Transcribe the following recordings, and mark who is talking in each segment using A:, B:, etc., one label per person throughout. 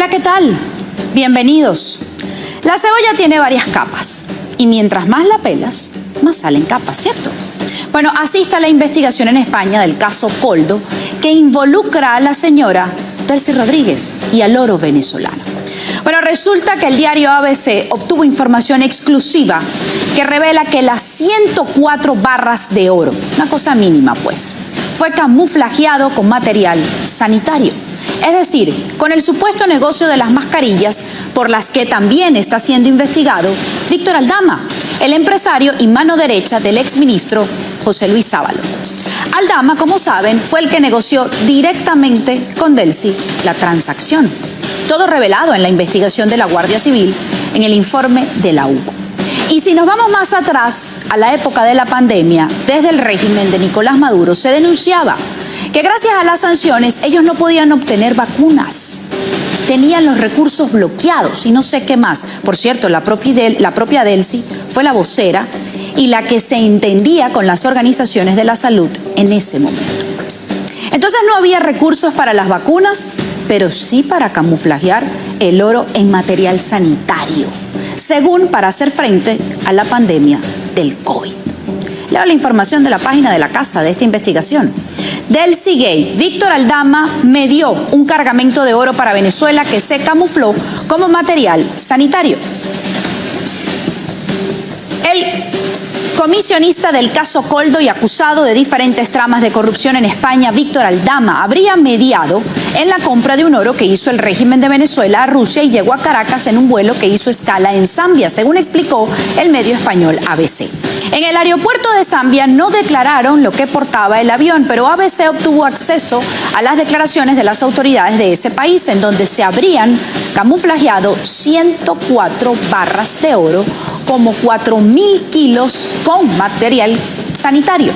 A: Hola, ¿qué tal? Bienvenidos. La cebolla tiene varias capas y mientras más la pelas, más salen capas, ¿cierto? Bueno, así está la investigación en España del caso Koldo, que involucra a la señora Delcy Rodríguez y al oro venezolano. Bueno, resulta que el diario ABC obtuvo información exclusiva que revela que las 104 barras de oro, una cosa mínima pues, fue camuflajeado con material sanitario. Es decir, con el supuesto negocio de las mascarillas, por las que también está siendo investigado Víctor Aldama, el empresario y mano derecha del exministro José Luis Ábalos. Aldama, como saben, fue el que negoció directamente con Delcy la transacción. Todo revelado en la investigación de la Guardia Civil en el informe de la UCO. Y si nos vamos más atrás, a la época de la pandemia, desde el régimen de Nicolás Maduro, se denunciaba que gracias a las sanciones ellos no podían obtener vacunas. Tenían los recursos bloqueados y no sé qué más. Por cierto, la propia Delcy fue la vocera y la que se entendía con las organizaciones de la salud en ese momento. Entonces no había recursos para las vacunas, pero sí para camuflajear el oro en material sanitario, según para hacer frente a la pandemia del COVID. Leo la información de la página de la casa de esta investigación. Delcy Gay, Víctor Aldama medió un cargamento de oro para Venezuela que se camufló como material sanitario. El comisionista del caso Koldo y acusado de diferentes tramas de corrupción en España, Víctor Aldama, habría mediado en la compra de un oro que hizo el régimen de Venezuela a Rusia y llegó a Caracas en un vuelo que hizo escala en Zambia, según explicó el medio español ABC. En el aeropuerto de Zambia no declararon lo que portaba el avión, pero ABC obtuvo acceso a las declaraciones de las autoridades de ese país, en donde se habrían camuflajeado 104 barras de oro, como 4.000 kilos con material sanitario.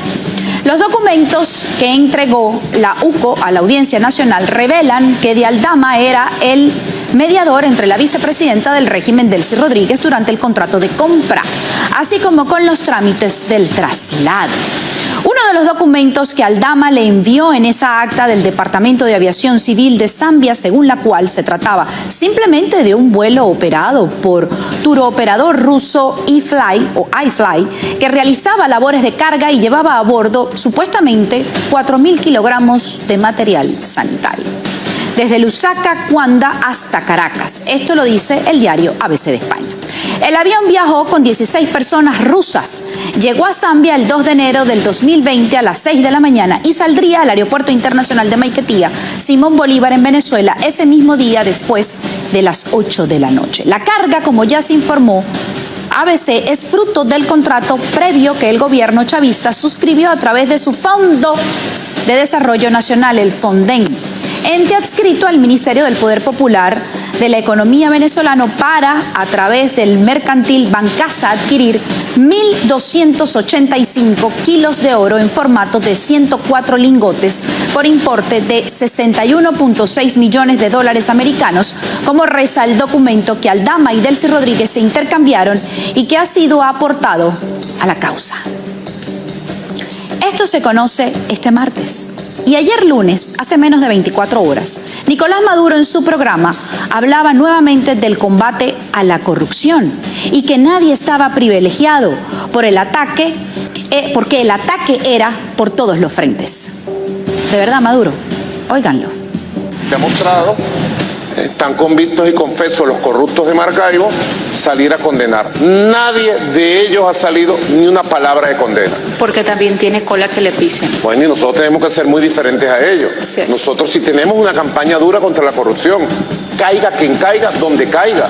A: Los documentos que entregó la UCO a la Audiencia Nacional revelan que de Aldama era el mediador entre la vicepresidenta del régimen, Delcy Rodríguez, durante el contrato de compra, así como con los trámites del traslado. Uno de los documentos que Aldama le envió en esa acta del Departamento de Aviación Civil de Zambia, según la cual se trataba simplemente de un vuelo operado por turoperador ruso iFly, que realizaba labores de carga y llevaba a bordo supuestamente 4.000 kilogramos de material sanitario, desde Lusaka, Cuanda hasta Caracas. Esto lo dice el diario ABC de España. El avión viajó con 16 personas rusas. Llegó a Zambia el 2 de enero del 2020 a las 6 de la mañana y saldría al Aeropuerto Internacional de Maiquetía, Simón Bolívar, en Venezuela, ese mismo día después de las 8 de la noche. La carga, como ya se informó, ABC es fruto del contrato previo que el gobierno chavista suscribió a través de su Fondo de Desarrollo Nacional, el FONDEN, ente adscrito al Ministerio del Poder Popular de la Economía venezolano, para, a través del mercantil Bancasa, adquirir 1.285 kilos de oro en formato de 104 lingotes por importe de $61.6 millones americanos, como reza el documento que Aldama y Delcy Rodríguez se intercambiaron y que ha sido aportado a la causa. Esto se conoce este martes. Y ayer lunes, hace menos de 24 horas, Nicolás Maduro en su programa hablaba nuevamente del combate a la corrupción y que nadie estaba privilegiado por el ataque, porque el ataque era por todos los frentes. De verdad, Maduro, óiganlo.
B: Demostrado, están convictos y confesos los corruptos de Maracaibo, salir a condenar. Nadie de ellos ha salido ni una palabra de condena.
C: Porque también tiene cola que le pisen.
B: Bueno, y nosotros tenemos que ser muy diferentes a ellos.
C: Sí.
B: Nosotros sí tenemos una campaña dura contra la corrupción. Caiga quien caiga, donde caiga.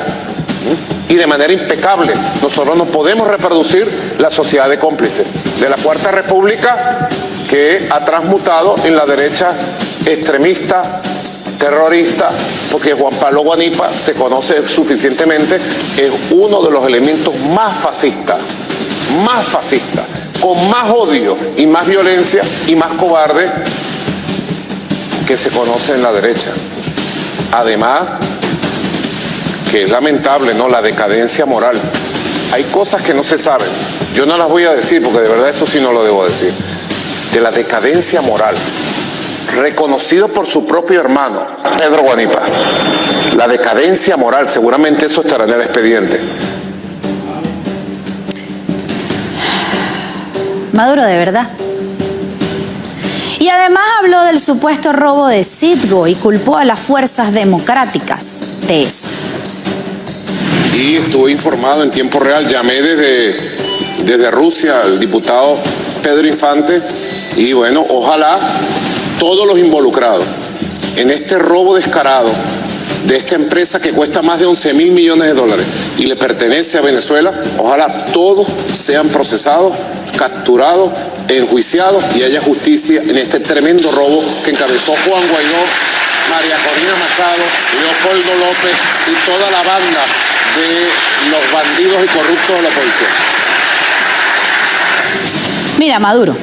B: Y de manera impecable. Nosotros no podemos reproducir la sociedad de cómplices de la Cuarta República, que ha transmutado en la derecha extremista, terrorista, porque Juan Pablo Guanipa se conoce suficientemente, es uno de los elementos más fascistas, con más odio y más violencia y más cobarde que se conoce en la derecha. Además, que es lamentable, ¿no?, la decadencia moral. Hay cosas que no se saben, yo no las voy a decir porque de verdad eso sí no lo debo decir, de la decadencia moral reconocido por su propio hermano, Pedro Guanipa. La decadencia moral, seguramente eso estará en el expediente.
A: Maduro, de verdad. Y además habló del supuesto robo de Citgo y culpó a las fuerzas democráticas de eso.
B: Y estuve informado en tiempo real, llamé desde Rusia al diputado Pedro Infante y bueno, ojalá todos los involucrados en este robo descarado de esta empresa que cuesta más de 11.000 millones de dólares y le pertenece a Venezuela, ojalá todos sean procesados, capturados, enjuiciados y haya justicia en este tremendo robo que encabezó Juan Guaidó, María Corina Machado, Leopoldo López y toda la banda de los bandidos y corruptos de la policía.
A: Mira, Maduro,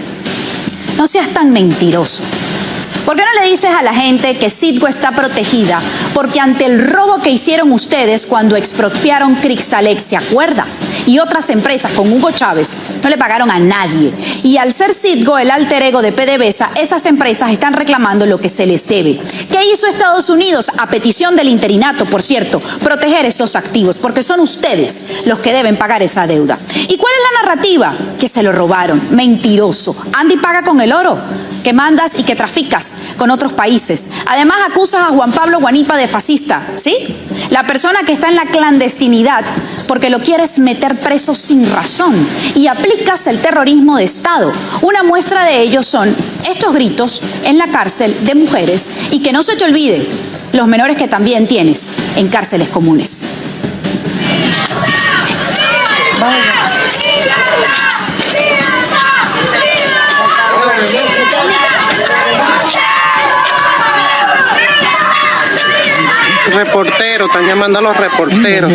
A: no seas tan mentiroso. ¿Por qué no le dices a la gente que Citgo está protegida? Porque ante el robo que hicieron ustedes cuando expropiaron Cristalex, ¿te acuerdas? Y otras empresas con Hugo Chávez no le pagaron a nadie. Y al ser Citgo el alter ego de PDVSA, esas empresas están reclamando lo que se les debe. ¿Qué hizo Estados Unidos? A petición del interinato, por cierto, proteger esos activos, porque son ustedes los que deben pagar esa deuda. ¿Y cuál es la narrativa? Que se lo robaron. Mentiroso. Andy paga con el oro que mandas y que traficas con otros países. Además acusas a Juan Pablo Guanipa de fascista, ¿sí? La persona que está en la clandestinidad porque lo quieres meter preso sin razón y aplicas el terrorismo de Estado. Una muestra de ello son estos gritos en la cárcel de mujeres y que no se te olvide los menores que también tienes en cárceles comunes.
D: Reporteros, están llamando a los reporteros.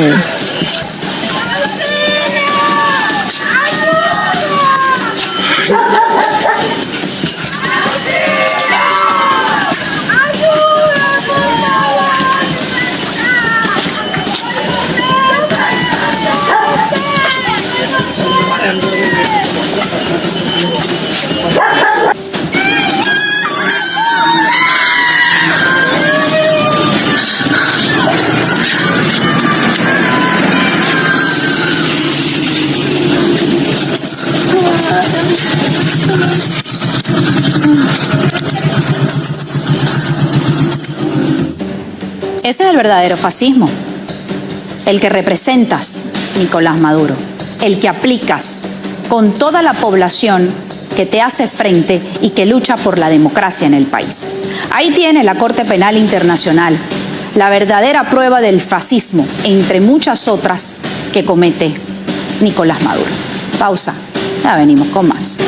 A: Ese es el verdadero fascismo, el que representas, Nicolás Maduro, el que aplicas con toda la población que te hace frente y que lucha por la democracia en el país. Ahí tiene la Corte Penal Internacional, la verdadera prueba del fascismo, entre muchas otras que comete Nicolás Maduro. Pausa, ya venimos con más.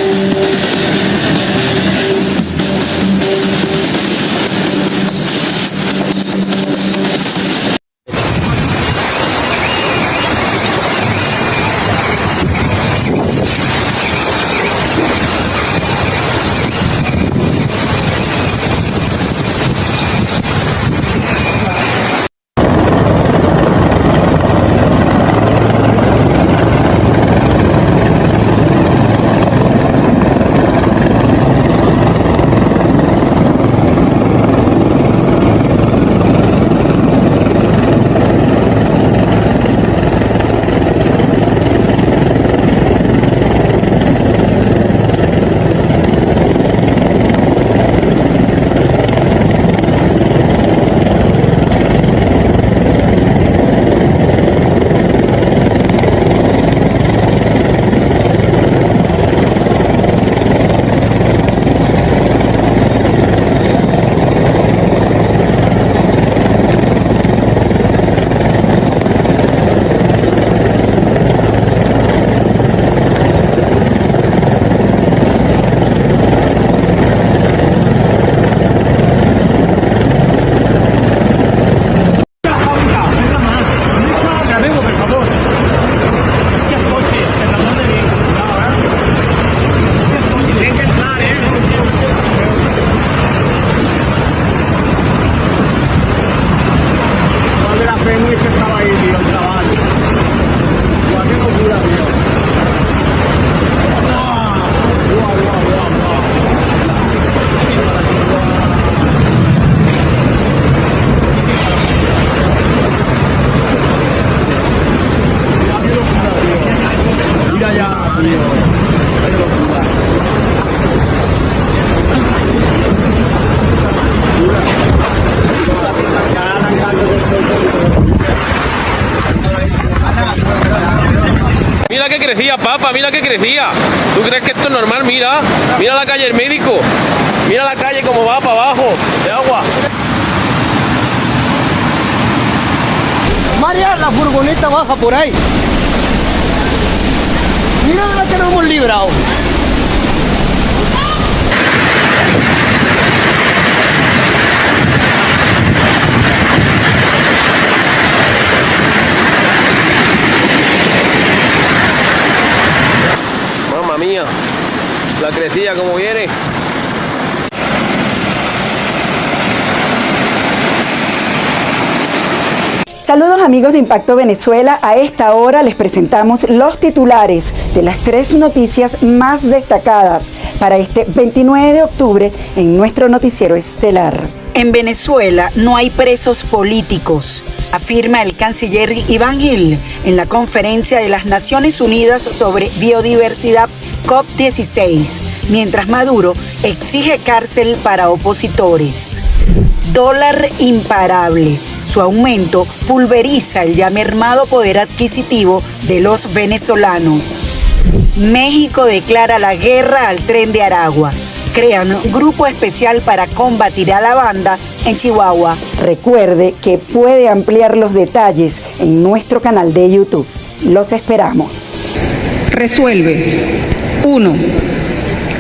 E: que crecía, papá, mira que crecía. ¿Tú crees que esto es normal? Mira la calle del médico. Mira la calle como va para abajo, de agua.
F: María, la furgoneta baja por ahí. Mira de la que nos hemos librado.
E: Mamma mía, la crecía como viene.
G: Saludos amigos de Impacto Venezuela, a esta hora les presentamos los titulares de las 3 noticias más destacadas para este 29 de octubre en nuestro noticiero estelar. En Venezuela no hay presos políticos, afirma el canciller Iván Gil en la conferencia de las Naciones Unidas sobre biodiversidad COP16, mientras Maduro exige cárcel para opositores. Dólar imparable. Su aumento pulveriza el ya mermado poder adquisitivo de los venezolanos. México declara la guerra al Tren de Aragua. Crean un grupo especial para combatir a la banda en Chihuahua. Recuerde que puede ampliar los detalles en nuestro canal de YouTube. Los esperamos.
H: Resuelve. 1.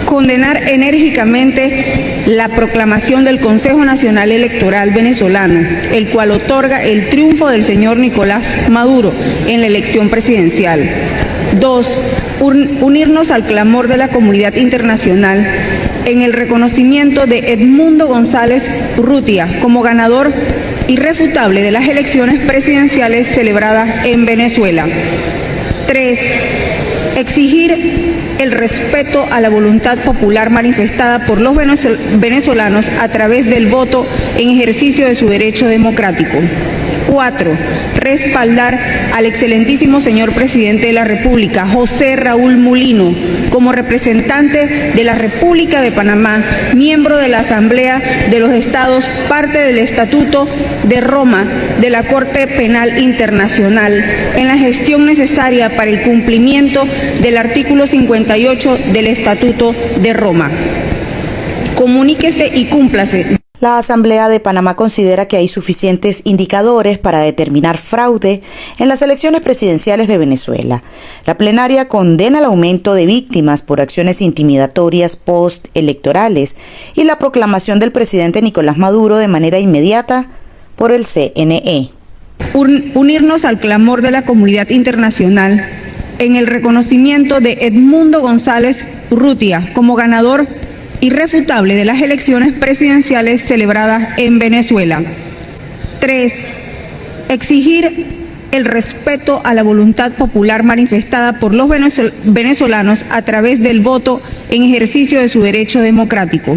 H: Condenar enérgicamente la proclamación del Consejo Nacional Electoral venezolano, el cual otorga el triunfo del señor Nicolás Maduro en la elección presidencial. 2. Unirnos al clamor de la comunidad internacional en el reconocimiento de Edmundo González Urrutia como ganador irrefutable de las elecciones presidenciales celebradas en Venezuela. 3. Exigir el respeto a la voluntad popular manifestada por los venezolanos a través del voto en ejercicio de su derecho democrático. 4. Respaldar al excelentísimo señor presidente de la República, José Raúl Mulino, como representante de la República de Panamá, miembro de la Asamblea de los Estados, parte del Estatuto de Roma de la Corte Penal Internacional, en la gestión necesaria para el cumplimiento del artículo 58 del Estatuto de Roma. Comuníquese y cúmplase.
I: La Asamblea de Panamá considera que hay suficientes indicadores para determinar fraude en las elecciones presidenciales de Venezuela. La plenaria condena el aumento de víctimas por acciones intimidatorias postelectorales y la proclamación del presidente Nicolás Maduro de manera inmediata por el CNE.
H: Unirnos al clamor de la comunidad internacional en el reconocimiento de Edmundo González Urrutia como ganador irrefutable de las elecciones presidenciales celebradas en Venezuela. 3. Exigir el respeto a la voluntad popular manifestada por los venezolanos a través del voto en ejercicio de su derecho democrático.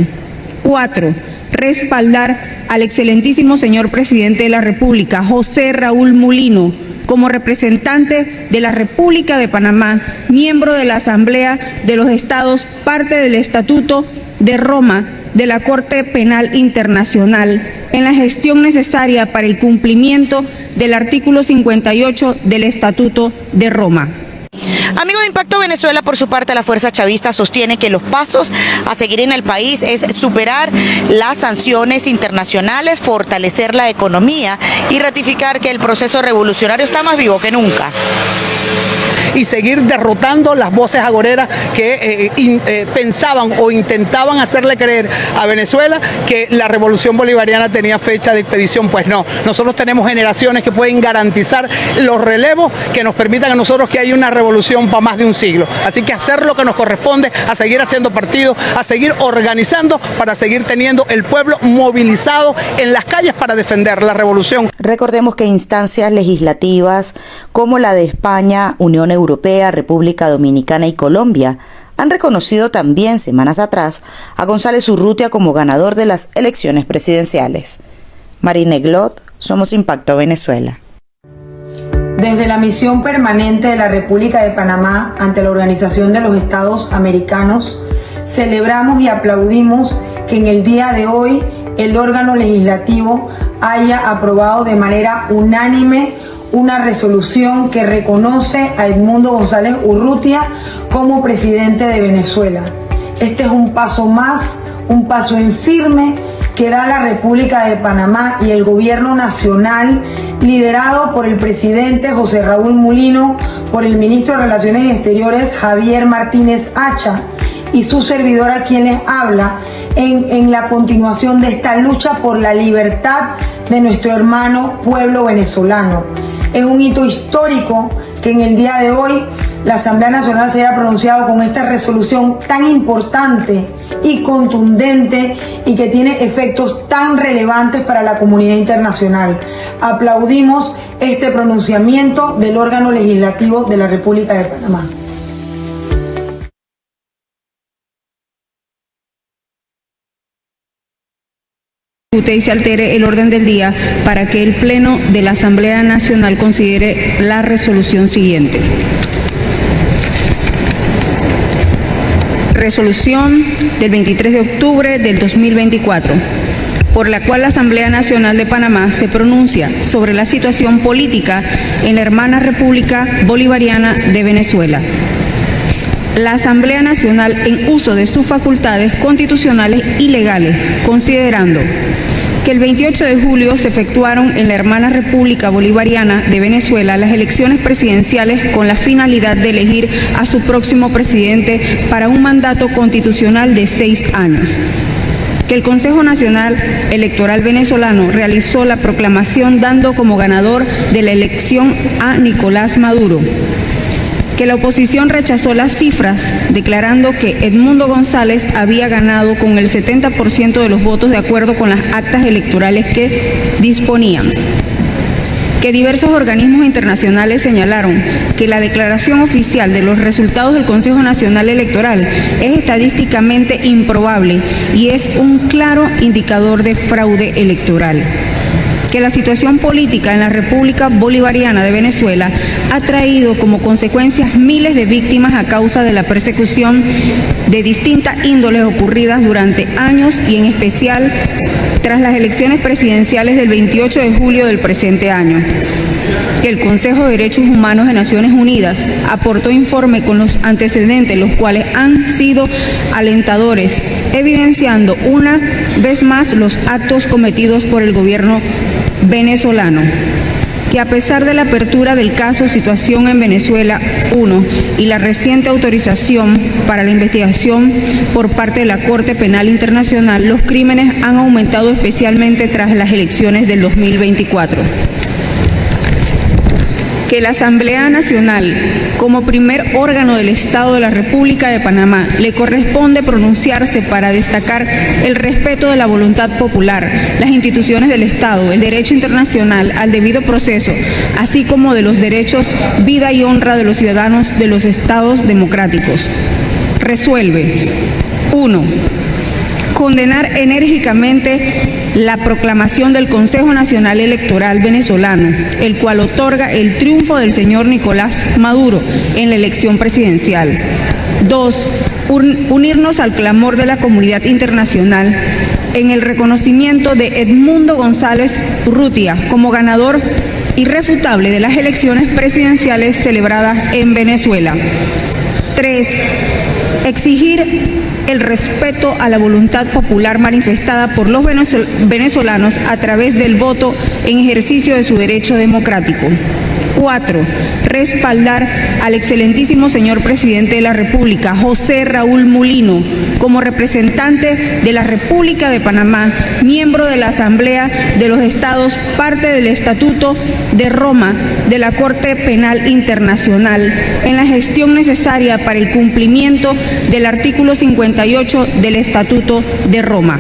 H: 4. Respaldar al excelentísimo señor presidente de la República, José Raúl Mulino, como representante de la República de Panamá, miembro de la Asamblea de los Estados, parte del Estatuto de Roma de la Corte Penal Internacional, en la gestión necesaria para el cumplimiento del artículo 58 del Estatuto de Roma.
I: Amigo de Impacto Venezuela, por su parte, la fuerza chavista sostiene que los pasos a seguir en el país es superar las sanciones internacionales, fortalecer la economía y ratificar que el proceso revolucionario está más vivo que nunca.
F: Y seguir derrotando las voces agoreras que pensaban o intentaban hacerle creer a Venezuela que la revolución bolivariana tenía fecha de expedición. Pues no, nosotros tenemos generaciones que pueden garantizar los relevos que nos permitan a nosotros que haya una revolución para más de un siglo. Así que hacer lo que nos corresponde, a seguir haciendo partidos, a seguir organizando para seguir teniendo el pueblo movilizado en las calles para defender la revolución.
I: Recordemos que instancias legislativas como la de España, Unión Europea, República Dominicana y Colombia han reconocido también semanas atrás a González Urrutia como ganador de las elecciones presidenciales. Marine Glot, Somos Impacto Venezuela.
J: Desde la misión permanente de la República de Panamá ante la Organización de los Estados Americanos, celebramos y aplaudimos que en el día de hoy el órgano legislativo haya aprobado de manera unánime una resolución que reconoce a Edmundo González Urrutia como presidente de Venezuela. Este es un paso más, un paso en firme que da la República de Panamá y el gobierno nacional, liderado por el presidente José Raúl Mulino, por el ministro de Relaciones Exteriores Javier Martínez Hacha y su servidora quien les habla, en la continuación de esta lucha por la libertad de nuestro hermano pueblo venezolano. Es un hito histórico que en el día de hoy la Asamblea Nacional se haya pronunciado con esta resolución tan importante y contundente y que tiene efectos tan relevantes para la comunidad internacional. Aplaudimos este pronunciamiento del órgano legislativo de la República de Panamá.
H: Y se altere el orden del día para que el Pleno de la Asamblea Nacional considere la resolución siguiente. Resolución del 23 de octubre del 2024, por la cual la Asamblea Nacional de Panamá se pronuncia sobre la situación política en la hermana República Bolivariana de Venezuela. La Asamblea Nacional, en uso de sus facultades constitucionales y legales, considerando que el 28 de julio se efectuaron en la hermana República Bolivariana de Venezuela las elecciones presidenciales con la finalidad de elegir a su próximo presidente para un mandato constitucional de 6 años. Que el Consejo Nacional Electoral Venezolano realizó la proclamación dando como ganador de la elección a Nicolás Maduro. Que la oposición rechazó las cifras, declarando que Edmundo González había ganado con el 70% de los votos de acuerdo con las actas electorales que disponían. Que diversos organismos internacionales señalaron que la declaración oficial de los resultados del Consejo Nacional Electoral es estadísticamente improbable y es un claro indicador de fraude electoral. Que la situación política en la República Bolivariana de Venezuela ha traído como consecuencias miles de víctimas a causa de la persecución de distintas índoles ocurridas durante años y en especial tras las elecciones presidenciales del 28 de julio del presente año. Que el Consejo de Derechos Humanos de Naciones Unidas aportó informe con los antecedentes, los cuales han sido alentadores, evidenciando una vez más los actos cometidos por el gobierno venezolano. Que a pesar de la apertura del caso Situación en Venezuela 1 y la reciente autorización para la investigación por parte de la Corte Penal Internacional, los crímenes han aumentado especialmente tras las elecciones del 2024. Que la Asamblea Nacional, como primer órgano del Estado de la República de Panamá, le corresponde pronunciarse para destacar el respeto de la voluntad popular, las instituciones del Estado, el derecho internacional al debido proceso, así como de los derechos, vida y honra de los ciudadanos de los Estados democráticos. Resuelve. 1. Condenar enérgicamente la proclamación del Consejo Nacional Electoral Venezolano, el cual otorga el triunfo del señor Nicolás Maduro en la elección presidencial. 2. Unirnos al clamor de la comunidad internacional en el reconocimiento de Edmundo González Urrutia como ganador irrefutable de las elecciones presidenciales celebradas en Venezuela. 3. Exigir el respeto a la voluntad popular manifestada por los venezolanos a través del voto en ejercicio de su derecho democrático. 4. Respaldar al excelentísimo señor presidente de la República, José Raúl Mulino, como representante de la República de Panamá, miembro de la Asamblea de los Estados, parte del Estatuto de Roma de la Corte Penal Internacional, en la gestión necesaria para el cumplimiento del artículo 58 del Estatuto de Roma.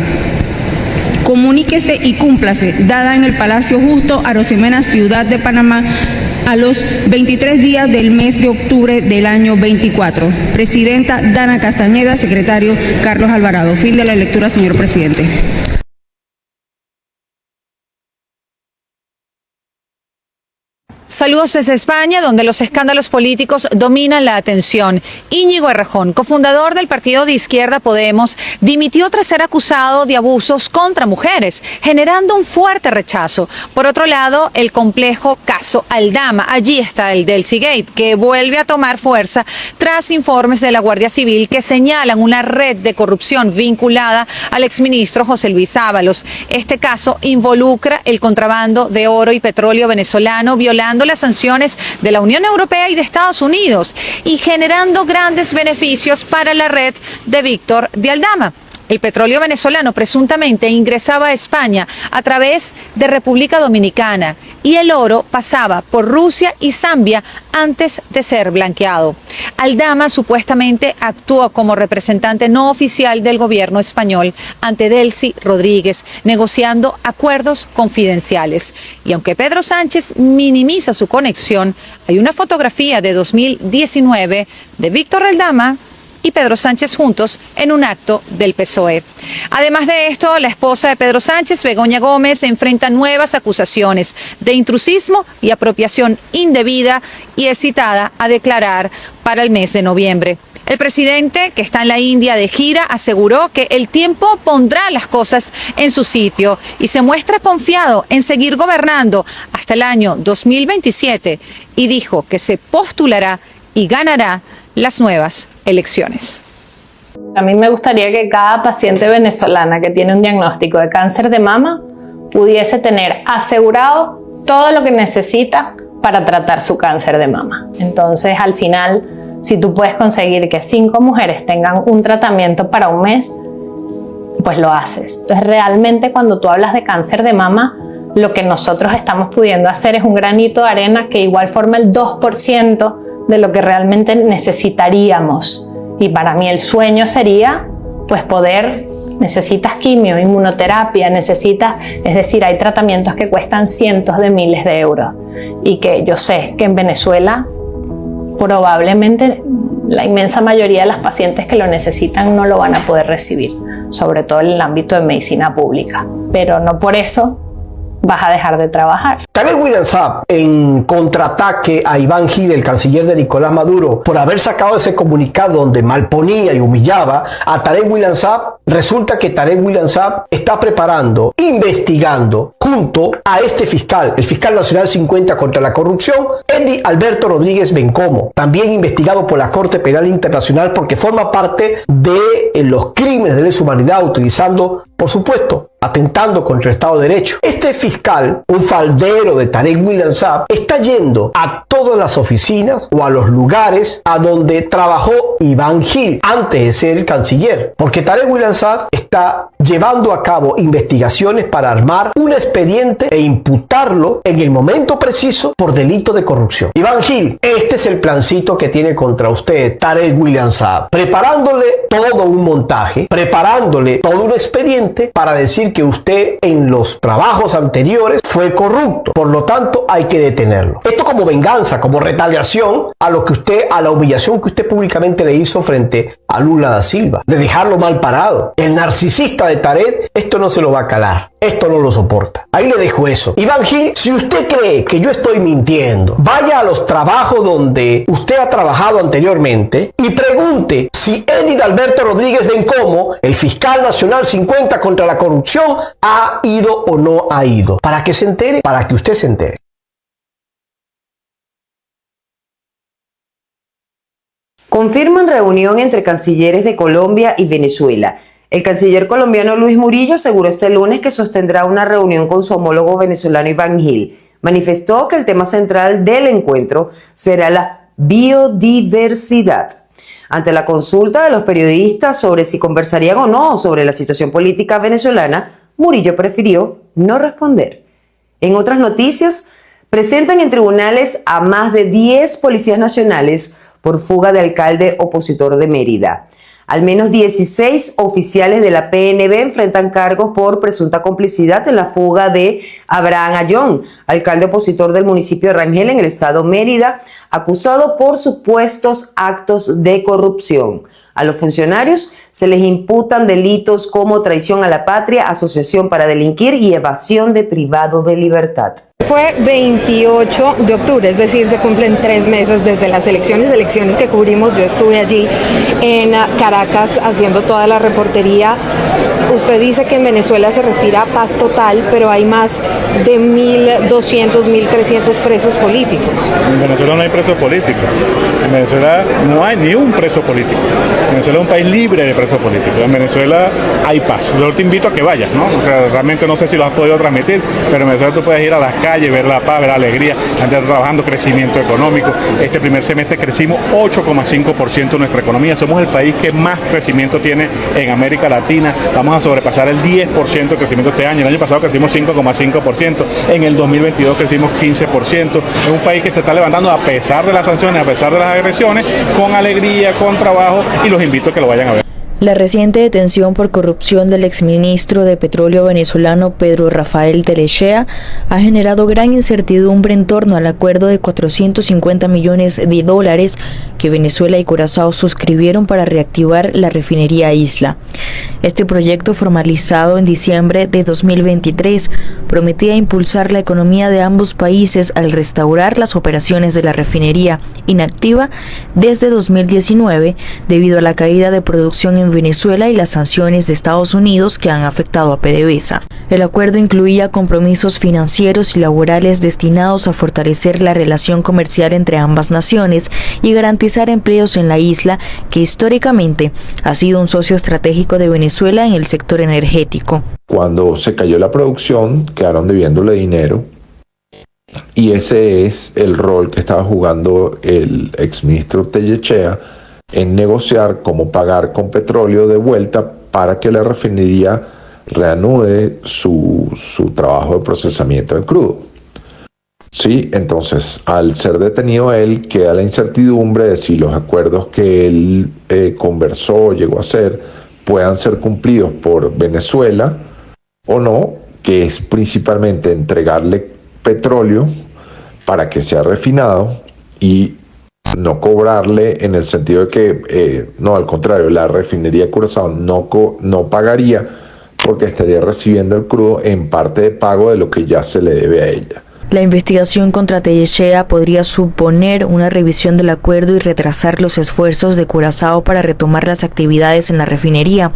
H: Comuníquese y cúmplase, dada en el Palacio Justo Arosemena, Ciudad de Panamá, a los 23 días del mes de octubre del año 24. Presidenta Dana Castañeda, secretario Carlos Alvarado. Fin de la lectura, señor presidente.
K: Saludos desde España, donde los escándalos políticos dominan la atención. Íñigo Errejón, cofundador del partido de izquierda Podemos, dimitió tras ser acusado de abusos contra mujeres, generando un fuerte rechazo. Por otro lado, el complejo caso Aldama. Allí está el Delsigate, que vuelve a tomar fuerza tras informes de la Guardia Civil que señalan una red de corrupción vinculada al exministro José Luis Ábalos. Este caso involucra el contrabando de oro y petróleo venezolano, violando las sanciones de la Unión Europea y de Estados Unidos y generando grandes beneficios para la red de Víctor de Aldama. El petróleo venezolano presuntamente ingresaba a España a través de República Dominicana y el oro pasaba por Rusia y Zambia antes de ser blanqueado. Aldama supuestamente actuó como representante no oficial del gobierno español ante Delcy Rodríguez, negociando acuerdos confidenciales. Y aunque Pedro Sánchez minimiza su conexión, hay una fotografía de 2019 de Víctor Aldama y Pedro Sánchez juntos en un acto del PSOE. Además de esto, la esposa de Pedro Sánchez, Begoña Gómez, enfrenta nuevas acusaciones de intrusismo y apropiación indebida y es citada a declarar para el mes de noviembre. El presidente, que está en la India de gira, aseguró que el tiempo pondrá las cosas en su sitio y se muestra confiado en seguir gobernando hasta el año 2027 y dijo que se postulará y ganará las nuevas elecciones.
L: A mí me gustaría que cada paciente venezolana que tiene un diagnóstico de cáncer de mama pudiese tener asegurado todo lo que necesita para tratar su cáncer de mama. Entonces, al final, si tú puedes conseguir que 5 mujeres tengan un tratamiento para un mes, pues lo haces. Entonces, realmente cuando tú hablas de cáncer de mama, lo que nosotros estamos pudiendo hacer es un granito de arena que igual forma el 2% de lo que realmente necesitaríamos. Y para mí el sueño sería pues necesitas quimio, inmunoterapia, es decir, hay tratamientos que cuestan cientos de miles de euros y que yo sé que en Venezuela probablemente la inmensa mayoría de las pacientes que lo necesitan no lo van a poder recibir, sobre todo en el ámbito de medicina pública, pero no por eso vas a dejar de trabajar.
M: Tarek William Saab, en contraataque a Iván Gil, el canciller de Nicolás Maduro, por haber sacado ese comunicado donde malponía y humillaba a Tarek William Saab, resulta que Tarek William Saab está preparando, investigando, junto a este fiscal, el fiscal nacional 50 contra la corrupción, Eddie Alberto Rodríguez Bencomo, también investigado por la Corte Penal Internacional porque forma parte de los crímenes de lesa humanidad, utilizando, por supuesto, atentando contra el Estado de Derecho. Este fiscal, un faldero de Tarek William Saab, está yendo a todas las oficinas o a los lugares a donde trabajó Iván Gil antes de ser el canciller, porque Tarek William Saab está llevando a cabo investigaciones para armar un expediente e imputarlo en el momento preciso por delito de corrupción. Iván Gil, este es el plancito que tiene contra usted Tarek William Saab, preparándole todo un montaje, preparándole todo un expediente para decir que usted en los trabajos anteriores fue corrupto, por lo tanto hay que detenerlo. Esto como venganza, como retaliación a la humillación que usted públicamente le hizo frente a Lula da Silva, de dejarlo mal parado. El narcisista de Tarek, esto no se lo va a calar, esto no lo soporta. Ahí le dejo eso. Iván Gil, si usted cree que yo estoy mintiendo, vaya a los trabajos donde usted ha trabajado anteriormente y pregunte si Eddie Alberto Rodríguez Bencomo, el fiscal nacional 50 contra la corrupción, ha ido o no ha ido. Para que se entere, para que usted se entere.
N: Confirman reunión entre cancilleres de Colombia y Venezuela. El canciller colombiano Luis Murillo aseguró este lunes que sostendrá una reunión con su homólogo venezolano Iván Gil. Manifestó que el tema central del encuentro será la biodiversidad. Ante la consulta de los periodistas sobre si conversarían o no sobre la situación política venezolana, Murillo prefirió no responder. En otras noticias, presentan en tribunales a más de 10 policías nacionales por fuga de alcalde opositor de Mérida. Al menos 16 oficiales de la PNV enfrentan cargos por presunta complicidad en la fuga de Abraham Ayón, alcalde opositor del municipio de Rangel en el estado Mérida, acusado por supuestos actos de corrupción. A los funcionarios se les imputan delitos como traición a la patria, asociación para delinquir y evasión de privado de libertad.
H: Fue 28 de octubre, es decir, se cumplen 3 meses desde las elecciones que cubrimos. Yo estuve allí en Caracas haciendo toda la reportería. Usted dice que en Venezuela se respira paz total, pero hay más de 1.200, 1.300 presos políticos.
O: En Venezuela no hay presos políticos. En Venezuela no hay ni un preso político. Venezuela es un país libre de presos políticos. En Venezuela hay paz. Yo te invito a que vayas, ¿no? O sea, realmente no sé si lo has podido transmitir, pero en Venezuela tú puedes ir a las calles, ver la paz, ver la alegría, andar trabajando, crecimiento económico. Este primer semestre crecimos 8,5% de nuestra economía. Somos el país que más crecimiento tiene en América Latina. Vamos a sobrepasar el 10% de crecimiento este año. El año pasado crecimos 5,5%. En el 2022 crecimos 15%. Es un país que se está levantando a pesar de las sanciones, a pesar de las agresiones, con alegría, con trabajo, y los invito a que lo vayan a ver.
P: La reciente detención por corrupción del exministro de Petróleo venezolano Pedro Rafael Telechea ha generado gran incertidumbre en torno al acuerdo de $450 millones que Venezuela y Curazao suscribieron para reactivar la refinería Isla. Este proyecto, formalizado en diciembre de 2023, prometía impulsar la economía de ambos países al restaurar las operaciones de la refinería, inactiva desde 2019 debido a la caída de producción en Venezuela y las sanciones de Estados Unidos que han afectado a PDVSA. El acuerdo incluía compromisos financieros y laborales destinados a fortalecer la relación comercial entre ambas naciones y garantizar empleos en la isla, que históricamente ha sido un socio estratégico de Venezuela en el sector energético.
Q: Cuando se cayó la producción, quedaron debiéndole dinero, y ese es el rol que estaba jugando el exministro Telechea en negociar cómo pagar con petróleo de vuelta para que la refinería reanude su trabajo de procesamiento de crudo. Sí, entonces, al ser detenido él, queda la incertidumbre de si los acuerdos que él conversó, llegó a hacer, puedan ser cumplidos por Venezuela o no, que es principalmente entregarle petróleo para que sea refinado y no cobrarle, en el sentido de que, no, al contrario, la refinería de Curazao no pagaría, porque estaría recibiendo el crudo en parte de pago de lo que ya se le debe a ella.
P: La investigación contra Telechea podría suponer una revisión del acuerdo y retrasar los esfuerzos de Curazao para retomar las actividades en la refinería.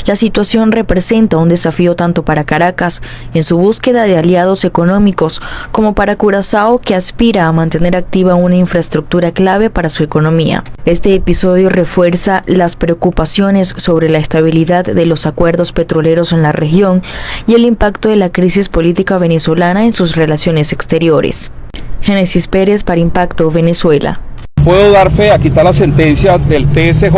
P: La situación representa un desafío tanto para Caracas en su búsqueda de aliados económicos como para Curazao, que aspira a mantener activa una infraestructura clave para su economía. Este episodio refuerza las preocupaciones sobre la estabilidad de los acuerdos petroleros en la región y el impacto de la crisis política venezolana en sus relaciones exteriores. Génesis Pérez para Impacto Venezuela.
R: Puedo dar fe, aquí está la sentencia del TSJ,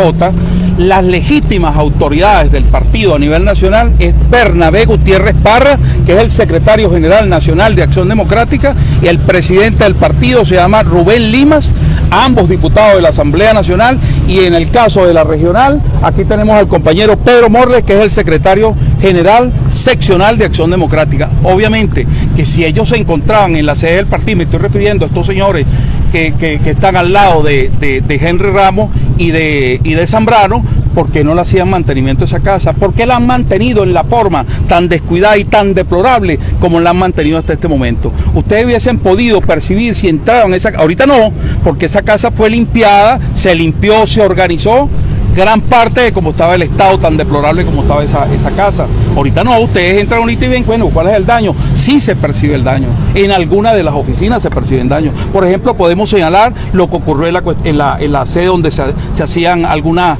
R: las legítimas autoridades del partido a nivel nacional es Bernabé Gutiérrez Parra, que es el secretario general nacional de Acción Democrática, y el presidente del partido se llama Rubén Limas, ambos diputados de la Asamblea Nacional, y en el caso de la regional, aquí tenemos al compañero Pedro Morles, que es el secretario general seccional de Acción Democrática. Obviamente que si ellos se encontraban en la sede del partido, me estoy refiriendo a estos señores que están al lado de Henry Ramos y de Zambrano, ¿por qué no le hacían mantenimiento a esa casa? ¿Por qué la han mantenido en la forma tan descuidada y tan deplorable como la han mantenido hasta este momento? Ustedes hubiesen podido percibir si entraban esa... Ahorita no, porque esa casa fue limpiada, se limpió, se organizó, gran parte de cómo estaba el estado tan deplorable como estaba esa casa. Ahorita no, ustedes entran ahorita y ven, bueno, ¿cuál es el daño? Sí se percibe el daño. En alguna de las oficinas se perciben daños. Por ejemplo, podemos señalar lo que ocurrió en la sede donde se hacían algunas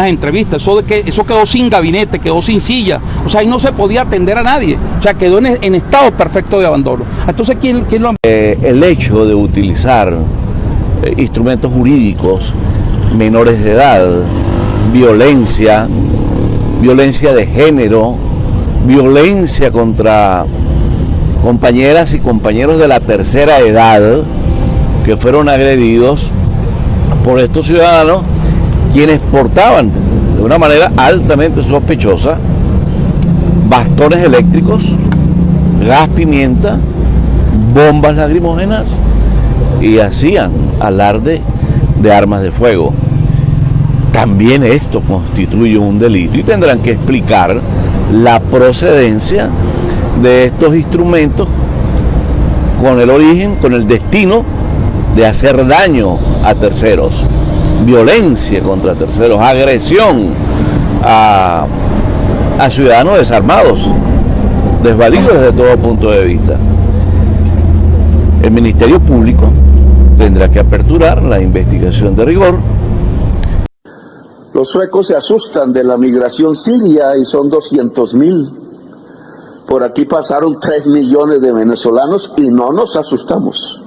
R: entrevistas. Eso quedó sin gabinete, quedó sin silla. O sea, ahí no se podía atender a nadie. O sea, quedó en estado perfecto de abandono. Entonces, ¿quién lo...
S: El hecho de utilizar instrumentos jurídicos menores de edad, violencia de género, violencia contra compañeras y compañeros de la tercera edad que fueron agredidos por estos ciudadanos, quienes portaban de una manera altamente sospechosa bastones eléctricos, gas pimienta, bombas lacrimógenas, y hacían alarde de armas de fuego. También esto constituye un delito y tendrán que explicar la procedencia de estos instrumentos con el origen, con el destino de hacer daño a terceros, violencia contra terceros, agresión a ciudadanos desarmados, desvalidos desde todo punto de vista. El Ministerio Público tendrá que aperturar la investigación de rigor.
T: Los suecos se asustan de la migración siria y son 200.000. Por aquí pasaron 3 millones de venezolanos y no nos asustamos,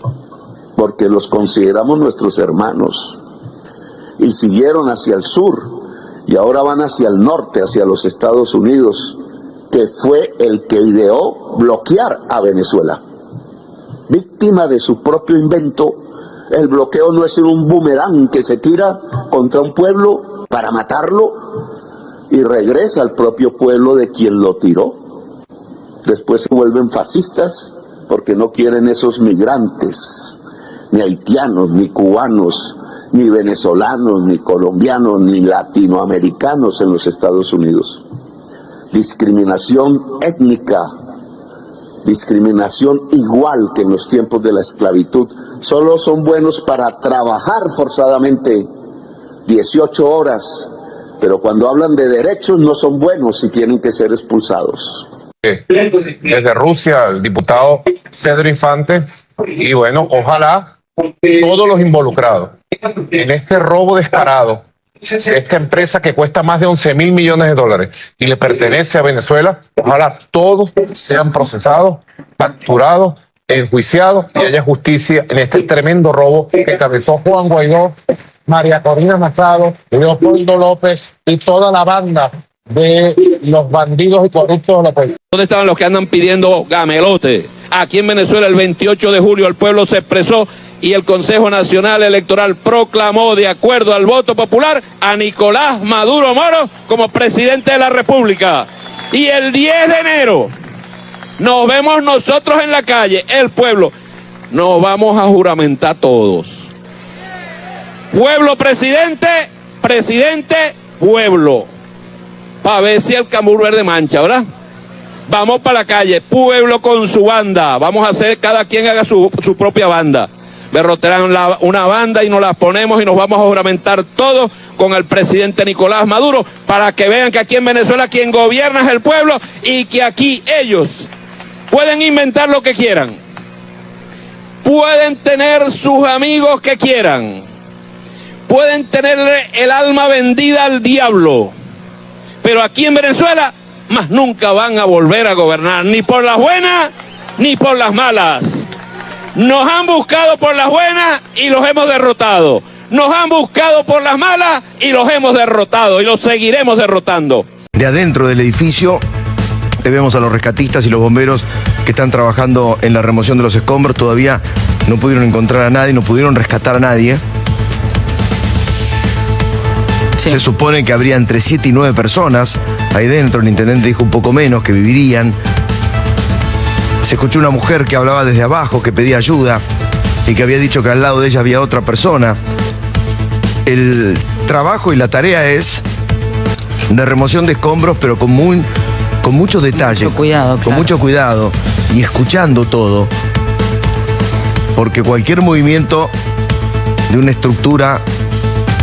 T: porque los consideramos nuestros hermanos. Y siguieron hacia el sur y ahora van hacia el norte, hacia los Estados Unidos, que fue el que ideó bloquear a Venezuela. Víctima de su propio invento, el bloqueo no es un boomerang que se tira contra un pueblo para matarlo y regresa al propio pueblo de quien lo tiró. Después se vuelven fascistas porque no quieren esos migrantes, ni haitianos, ni cubanos, ni venezolanos, ni colombianos, ni latinoamericanos en los Estados Unidos. Discriminación étnica, discriminación igual que en los tiempos de la esclavitud. Solo son buenos para trabajar forzadamente 18 horas, pero cuando hablan de derechos no son buenos y tienen que ser expulsados.
B: Desde Rusia, el diputado Cedro Infante, y bueno, ojalá todos los involucrados en este robo descarado, esta empresa que cuesta más de 11.000 millones de dólares y le pertenece a Venezuela, ojalá todos sean procesados, capturados, enjuiciados y haya justicia en este tremendo robo que encabezó Juan Guaidó, María Corina Machado, Leopoldo López y toda la banda de los bandidos y corruptos de la policía.
E: ¿Dónde estaban los que andan pidiendo gamelote? Aquí en Venezuela el 28 de julio el pueblo se expresó y el Consejo Nacional Electoral proclamó, de acuerdo al voto popular, a Nicolás Maduro Moro como presidente de la República. Y el 10 de enero nos vemos nosotros en la calle, el pueblo. Nos vamos a juramentar todos. Pueblo presidente, presidente, pueblo. Para ver si el cambur verde mancha, ¿verdad? Vamos para la calle, pueblo con su banda. Vamos a hacer, cada quien haga su propia banda. Derrotarán una banda y nos la ponemos y nos vamos a juramentar todos con el presidente Nicolás Maduro para que vean que aquí en Venezuela quien gobierna es el pueblo y que aquí ellos pueden inventar lo que quieran. Pueden tener sus amigos que quieran. Pueden tenerle el alma vendida al diablo. Pero aquí en Venezuela más nunca van a volver a gobernar, ni por las buenas ni por las malas. Nos han buscado por las buenas y los hemos derrotado. Nos han buscado por las malas y los hemos derrotado y los seguiremos derrotando.
U: De adentro del edificio vemos a los rescatistas y los bomberos que están trabajando en la remoción de los escombros. Todavía no pudieron encontrar a nadie, no pudieron rescatar a nadie. Sí. Se supone que habría entre 7 y 9 personas ahí dentro. El intendente dijo un poco menos, que vivirían. Se escuchó una mujer que hablaba desde abajo, que pedía ayuda y que había dicho que al lado de ella había otra persona. El trabajo y la tarea es de remoción de escombros, pero con mucho detalle. Mucho cuidado, claro. Con mucho cuidado y escuchando todo. Porque cualquier movimiento de una estructura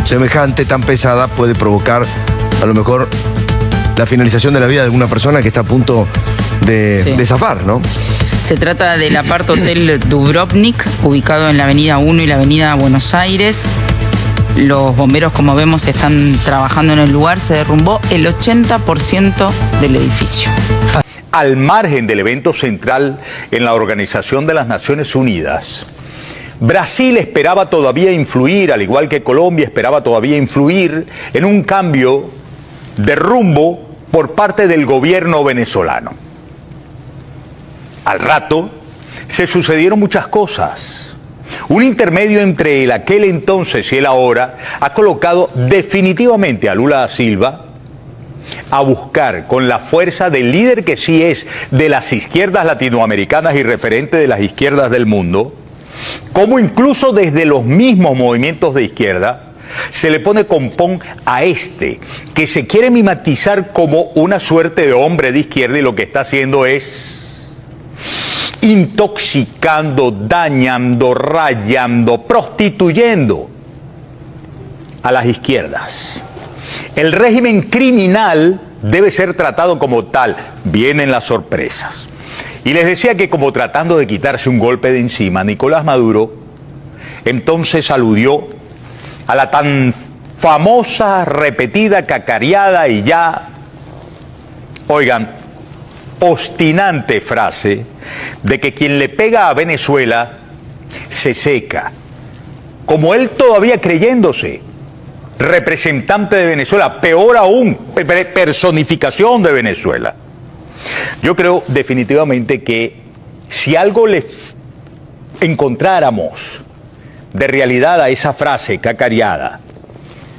U: semejante, tan pesada, puede provocar a lo mejor la finalización de la vida de una persona que está a punto de zafar, ¿no?
V: Se trata del Apart Hotel Dubrovnik, ubicado en la avenida 1 y la avenida Buenos Aires. Los bomberos, como vemos, están trabajando en el lugar. Se derrumbó el 80% del edificio.
W: Al margen del evento central en la Organización de las Naciones Unidas, Brasil esperaba todavía influir, al igual que Colombia esperaba todavía influir en un cambio de rumbo por parte del gobierno venezolano. Al rato se sucedieron muchas cosas. Un intermedio entre el aquel entonces y el ahora ha colocado definitivamente a Lula da Silva a buscar, con la fuerza del líder que sí es de las izquierdas latinoamericanas y referente de las izquierdas del mundo, cómo incluso desde los mismos movimientos de izquierda se le pone compón a este, que se quiere mimetizar como una suerte de hombre de izquierda y lo que está haciendo es intoxicando, dañando, rayando, prostituyendo a las izquierdas. El régimen criminal debe ser tratado como tal. Vienen las sorpresas. Y les decía que como tratando de quitarse un golpe de encima, Nicolás Maduro entonces aludió a la tan famosa, repetida, cacareada y ya, oigan, obstinante frase de que quien le pega a Venezuela se seca. Como él todavía creyéndose representante de Venezuela, peor aún, personificación de Venezuela. Yo creo definitivamente que si algo le encontráramos de realidad a esa frase cacareada,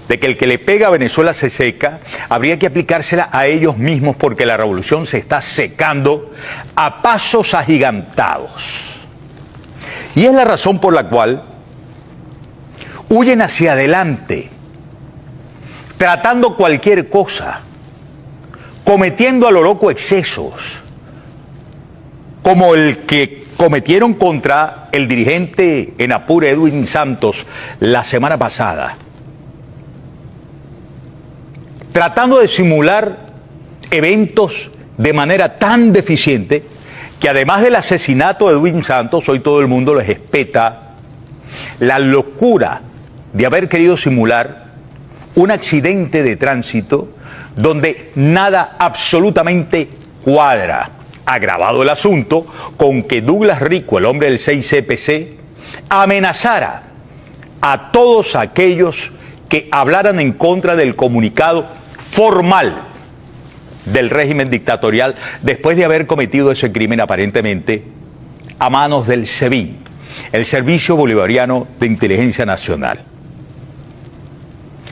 W: de que el que le pega a Venezuela se seca, habría que aplicársela a ellos mismos porque la revolución se está secando a pasos agigantados. Y es la razón por la cual huyen hacia adelante, tratando cualquier cosa, cometiendo a lo loco excesos, como el que cometieron contra el dirigente en Apure, Edwin Santos, la semana pasada, tratando de simular eventos de manera tan deficiente que además del asesinato de Edwin Santos, hoy todo el mundo les espeta la locura de haber querido simular un accidente de tránsito donde nada absolutamente cuadra. Agravado el asunto con que Douglas Rico, el hombre del 6CPC, amenazara a todos aquellos que hablaran en contra del comunicado formal del régimen dictatorial después de haber cometido ese crimen aparentemente a manos del SEBIN, el Servicio Bolivariano de Inteligencia Nacional.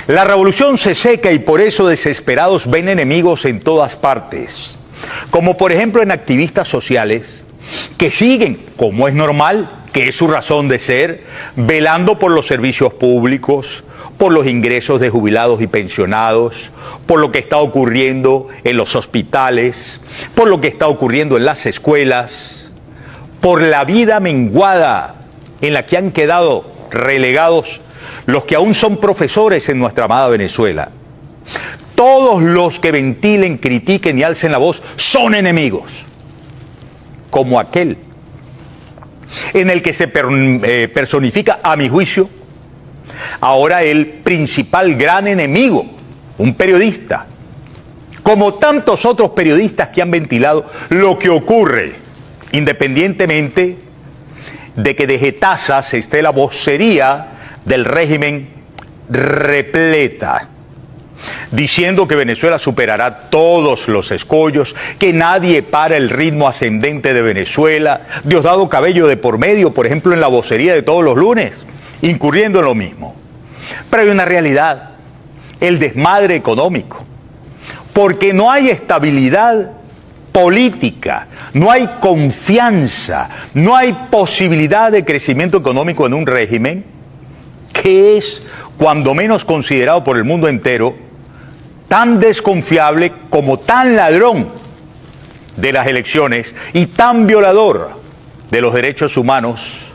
W: La revolución se seca y por eso desesperados ven enemigos en todas partes, como por ejemplo en activistas sociales que siguen, como es normal, que es su razón de ser, velando por los servicios públicos, por los ingresos de jubilados y pensionados, por lo que está ocurriendo en los hospitales, por lo que está ocurriendo en las escuelas, por la vida menguada en la que han quedado relegados los que aún son profesores en nuestra amada Venezuela. Todos los que ventilen, critiquen y alcen la voz son enemigos, como aquel en el que se personifica, a mi juicio, ahora el principal gran enemigo, un periodista, como tantos otros periodistas que han ventilado lo que ocurre, independientemente de que de jetazas esté la vocería del régimen repleta, diciendo que Venezuela superará todos los escollos, que nadie para el ritmo ascendente de Venezuela, Diosdado Cabello de por medio, por ejemplo, en la vocería de todos los lunes, incurriendo en lo mismo. Pero hay una realidad, el desmadre económico, porque no hay estabilidad política, no hay confianza, no hay posibilidad de crecimiento económico en un régimen que es, cuando menos considerado por el mundo entero, tan desconfiable como tan ladrón de las elecciones y tan violador de los derechos humanos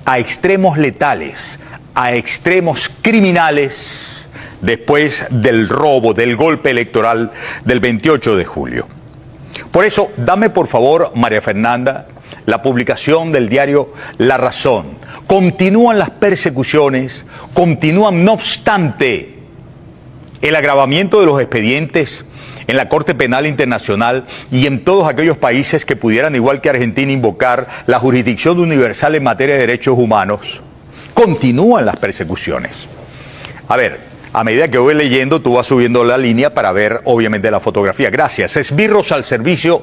W: a extremos letales, a extremos criminales después del robo, del golpe electoral del 28 de julio. Por eso, dame por favor, María Fernanda, la publicación del diario La Razón. Continúan las persecuciones, continúan no obstante el agravamiento de los expedientes en la Corte Penal Internacional y en todos aquellos países que pudieran, igual que Argentina, invocar la jurisdicción universal en materia de derechos humanos. Continúan las persecuciones. A ver, a medida que voy leyendo, tú vas subiendo la línea para ver, obviamente, la fotografía. Gracias. Esbirros al servicio,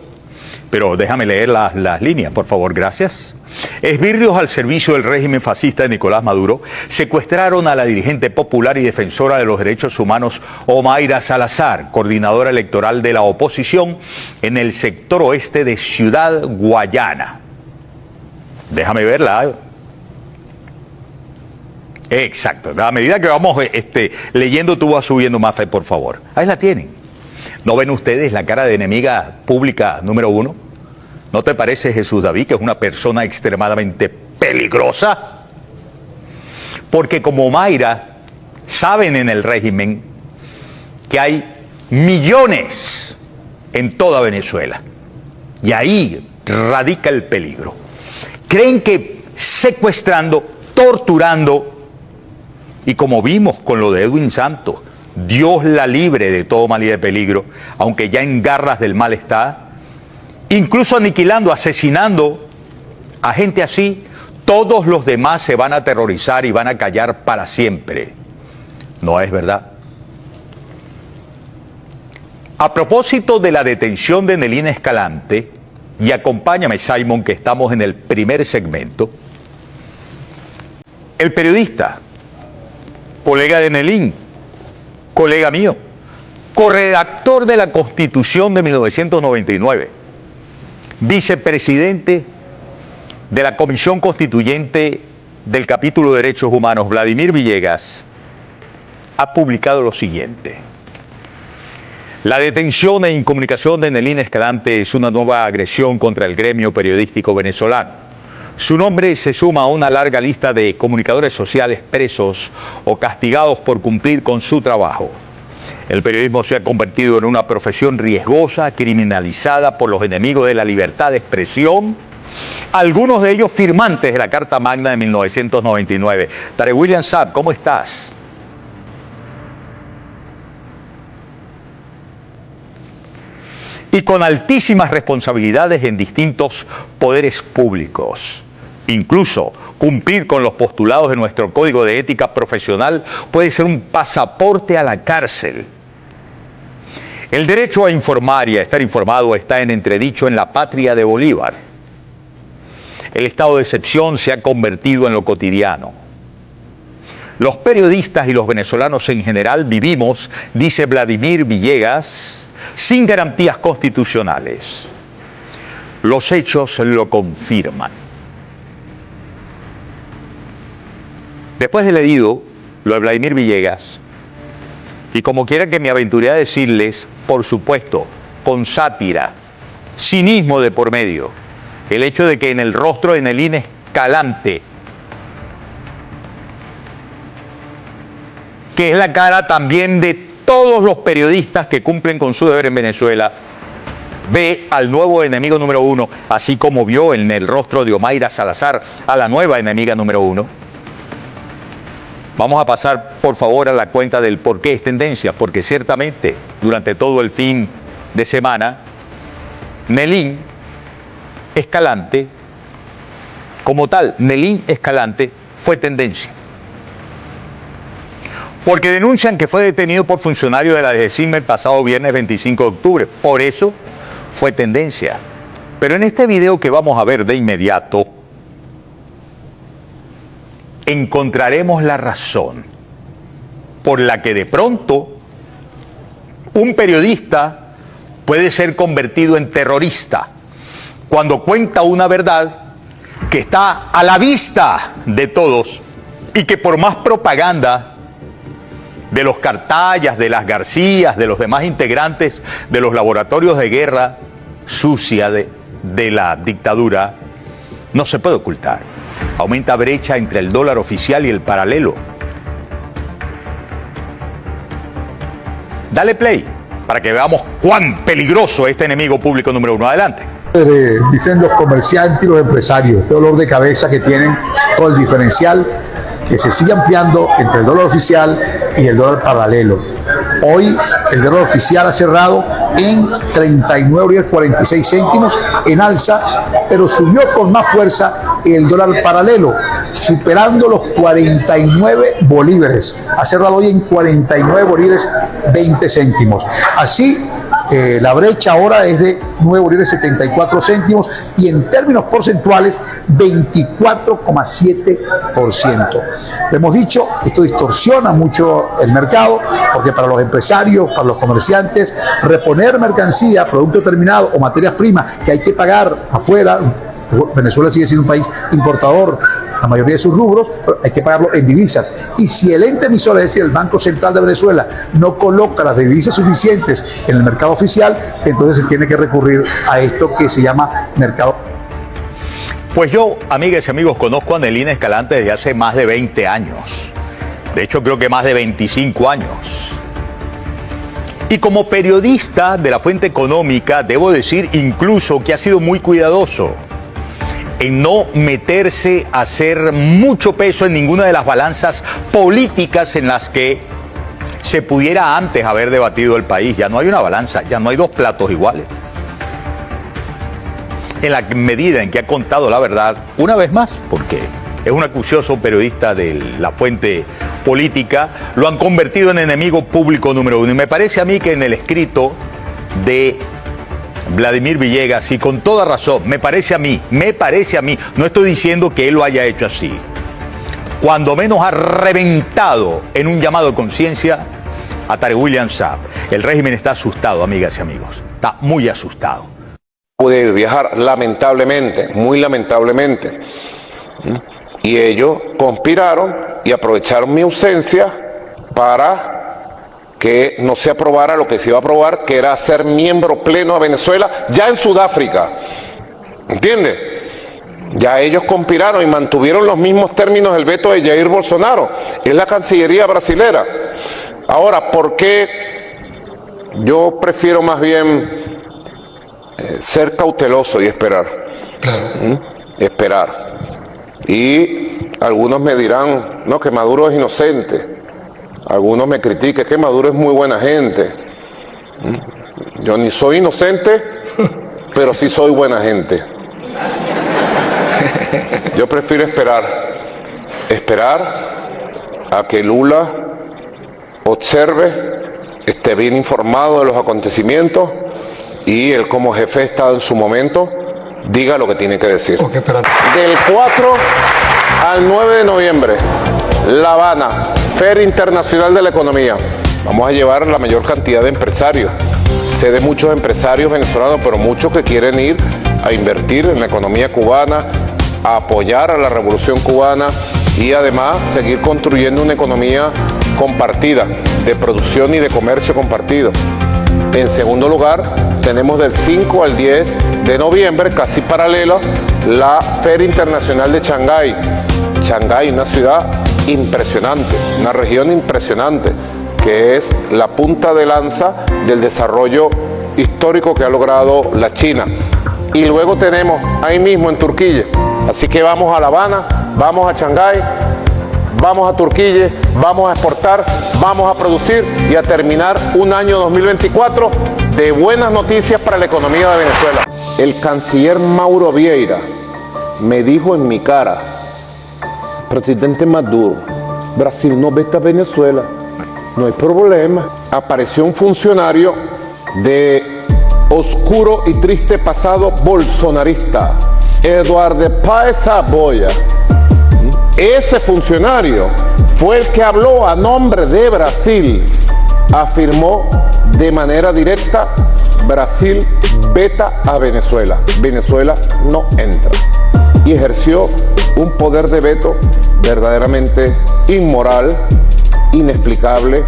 W: pero déjame leer las líneas, por favor, gracias. Esbirros al servicio del régimen fascista de Nicolás Maduro secuestraron a la dirigente popular y defensora de los derechos humanos Omaira Salazar, coordinadora electoral de la oposición en el sector oeste de Ciudad Guayana. Déjame verla. Exacto. A medida que vamos leyendo, tú vas subiendo más fe, por favor. Ahí la tienen. ¿No ven ustedes la cara de enemiga pública número 1? ¿No te parece, Jesús David, que es una persona extremadamente peligrosa? Porque como Mayra, saben en el régimen que hay millones en toda Venezuela. Y ahí radica el peligro. Creen que secuestrando, torturando, y como vimos con lo de Edwin Santos, Dios la libre de todo mal y de peligro, aunque ya en garras del mal está, incluso aniquilando, asesinando a gente así, todos los demás se van a aterrorizar y van a callar para siempre. No es verdad. A propósito de la detención de Nelín Escalante, y acompáñame, Simon, que estamos en el primer segmento, el periodista, colega de Nelín, colega mío, corredactor de la Constitución de 1999, vicepresidente de la Comisión Constituyente del Capítulo de Derechos Humanos, Vladimir Villegas, ha publicado lo siguiente. La detención e incomunicación de Nelín Escalante es una nueva agresión contra el gremio periodístico venezolano. Su nombre se suma a una larga lista de comunicadores sociales presos o castigados por cumplir con su trabajo. El periodismo se ha convertido en una profesión riesgosa, criminalizada por los enemigos de la libertad de expresión, algunos de ellos firmantes de la Carta Magna de 1999. Tarek William Saab, ¿cómo estás? Y con altísimas responsabilidades en distintos poderes públicos. Incluso cumplir con los postulados de nuestro Código de Ética Profesional puede ser un pasaporte a la cárcel. El derecho a informar y a estar informado está en entredicho en la patria de Bolívar. El estado de excepción se ha convertido en lo cotidiano. Los periodistas y los venezolanos en general vivimos, dice Vladimir Villegas, sin garantías constitucionales. Los hechos lo confirman. Después de leído lo de Vladimir Villegas, y como quiera que me aventuré a decirles, por supuesto, con sátira, cinismo de por medio, el hecho de que en el rostro de Nelín Escalante, que es la cara también de todos los periodistas que cumplen con su deber en Venezuela, ve al nuevo enemigo número uno, así como vio en el rostro de Omaira Salazar a la nueva enemiga número uno. Vamos a pasar, por favor, a la cuenta del por qué es tendencia, porque ciertamente durante todo el fin de semana, Nelín Escalante, como tal, Nelín Escalante fue tendencia. Porque denuncian que fue detenido por funcionarios de la DGCIM el pasado viernes 25 de octubre. Por eso fue tendencia. Pero en este video que vamos a ver de inmediato, encontraremos la razón por la que de pronto un periodista puede ser convertido en terrorista cuando cuenta una verdad que está a la vista de todos y que por más propaganda de los Cartallas, de las Garcías, de los demás integrantes de los laboratorios de guerra sucia de la dictadura, no se puede ocultar. Aumenta brecha entre el dólar oficial y el paralelo. Dale play para que veamos cuán peligroso es este enemigo público número uno. Adelante.
A: Dicen los comerciantes y los empresarios, este dolor de cabeza que tienen con el diferencial que se sigue ampliando entre el dólar oficial y el dólar paralelo. Hoy el dólar oficial ha cerrado en 39,46 céntimos en alza, pero subió con más fuerza el dólar paralelo, superando los 49 bolívares. Ha cerrado hoy en 49 bolívares 20 céntimos. Así, la brecha ahora es de 9 bolívares 74 céntimos y en términos porcentuales 24,7%. Lo hemos dicho, esto distorsiona mucho el mercado porque para los empresarios, para los comerciantes, reponer mercancía, producto terminado o materias primas que hay que pagar afuera, Venezuela sigue siendo un país importador la mayoría de sus rubros, pero hay que pagarlo en divisas. Y si el ente emisor, es decir, el Banco Central de Venezuela, no coloca las divisas suficientes en el mercado oficial, entonces se tiene que recurrir a esto que se llama mercado.
W: Pues yo, amigas y amigos, conozco a Anelina Escalante desde hace más de 20 años. De hecho, creo que más de 25 años. Y como periodista de La Fuente Económica, debo decir incluso que ha sido muy cuidadoso en no meterse a hacer mucho peso en ninguna de las balanzas políticas en las que se pudiera antes haber debatido el país. Ya no hay una balanza, ya no hay dos platos iguales. En la medida en que ha contado la verdad, una vez más, porque es un acucioso periodista de La Fuente Política, lo han convertido en enemigo público número uno. Y me parece a mí que en el escrito de Vladimir Villegas, y con toda razón, me parece a mí, no estoy diciendo que él lo haya hecho así, cuando menos ha reventado en un llamado de conciencia a Tarek William Saab. El régimen está asustado, amigas y amigos, está muy asustado.
B: Pude viajar, lamentablemente, muy lamentablemente. Y ellos conspiraron y aprovecharon mi ausencia para que no se aprobara lo que se iba a aprobar, que era ser miembro pleno a Venezuela, ya en Sudáfrica. ¿Entiendes? Ya ellos conspiraron y mantuvieron los mismos términos del veto de Jair Bolsonaro. Es la Cancillería brasilera. Ahora, ¿por qué yo prefiero más bien ser cauteloso y esperar? Claro. Esperar. Y algunos me dirán, no, que Maduro es inocente. Algunos me critican que Maduro es muy buena gente. Yo ni soy inocente, pero sí soy buena gente. Yo prefiero esperar a que Lula observe, esté bien informado de los acontecimientos y él como jefe de Estado en su momento diga lo que tiene que decir. Del 4 al 9 de noviembre, La Habana, Feria Internacional de la Economía. Vamos a llevar la mayor cantidad de empresarios. Sé de muchos empresarios venezolanos, pero muchos que quieren ir a invertir en la economía cubana, a apoyar a la revolución cubana y además seguir construyendo una economía compartida, de producción y de comercio compartido. En segundo lugar, tenemos del 5 al 10 de noviembre, casi paralela, la Feria Internacional de Shanghái. Shanghái, una ciudad impresionante, una región impresionante, que es la punta de lanza del desarrollo histórico que ha logrado la China. Y luego tenemos ahí mismo en Turquía. Así que vamos a La Habana, vamos a Shanghái, vamos a Turquía, vamos a exportar, vamos a producir y a terminar un año 2024 de buenas noticias para la economía de Venezuela. El canciller Mauro Vieira me dijo en mi cara: presidente Maduro, Brasil no veta a Venezuela, no hay problema. Apareció un funcionario de oscuro y triste pasado bolsonarista, Eduardo Paes Saboya. Ese funcionario fue el que habló a nombre de Brasil. Afirmó de manera directa: Brasil veta a Venezuela, Venezuela no entra. Y ejerció un poder de veto verdaderamente inmoral, inexplicable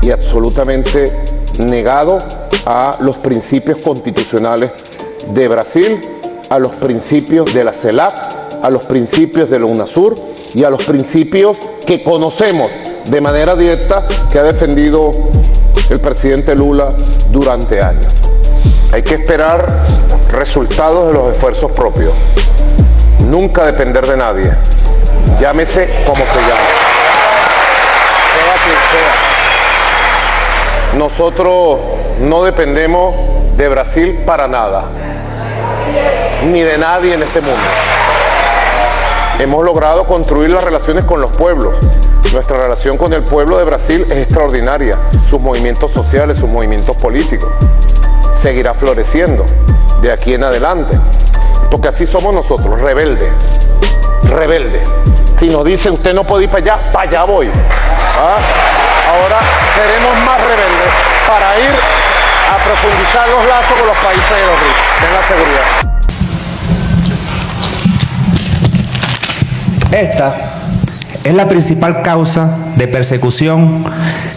B: y absolutamente negado a los principios constitucionales de Brasil, a los principios de la CELAC, a los principios de la UNASUR y a los principios que conocemos de manera directa que ha defendido el presidente Lula durante años. Hay que esperar resultados de los esfuerzos propios. Nunca depender de nadie. Llámese como se llame. Sea quien sea. Nosotros no dependemos de Brasil para nada. Ni de nadie en este mundo. Hemos logrado construir las relaciones con los pueblos. Nuestra relación con el pueblo de Brasil es extraordinaria. Sus movimientos sociales, sus movimientos políticos. Seguirá floreciendo de aquí en adelante. Porque así somos nosotros, rebeldes. Rebeldes. Si nos dice usted no puede ir para allá voy. ¿Ah? Ahora seremos más rebeldes para ir a profundizar los lazos con los países de los ricos. Tenga seguridad.
C: Esta es la principal causa de persecución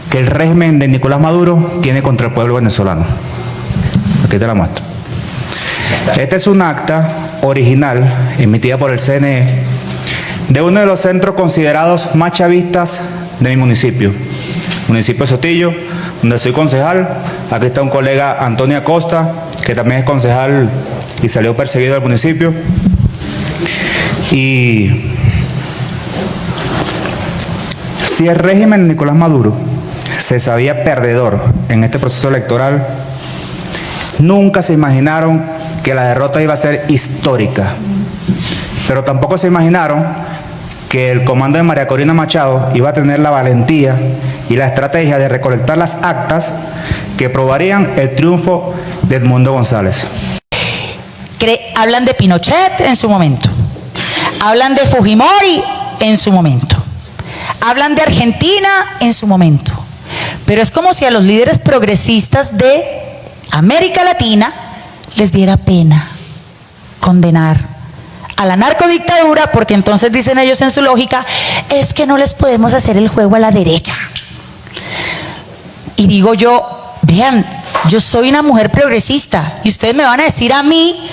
C: que el régimen de Nicolás Maduro tiene contra el pueblo venezolano. Aquí te la muestro. Este es un acta original emitida por el CNE de uno de los centros considerados más chavistas de mi municipio de Sotillo, donde soy concejal. Aquí está un colega, Antonio Acosta, que también es concejal y salió perseguido del municipio. Y si el régimen de Nicolás Maduro se sabía perdedor en este proceso electoral, nunca se imaginaron que la derrota iba a ser histórica, pero tampoco se imaginaron que el comando de María Corina Machado iba a tener la valentía y la estrategia de recolectar las actas que probarían el triunfo de Edmundo González.
D: Hablan de Pinochet en su momento, hablan de Fujimori en su momento, hablan de Argentina en su momento, pero es como si a los líderes progresistas de América Latina les diera pena condenar a la narcodictadura, porque entonces dicen ellos en su lógica, es que no les podemos hacer el juego a la derecha. Y digo yo, vean, yo soy una mujer progresista y ustedes me van a decir a mí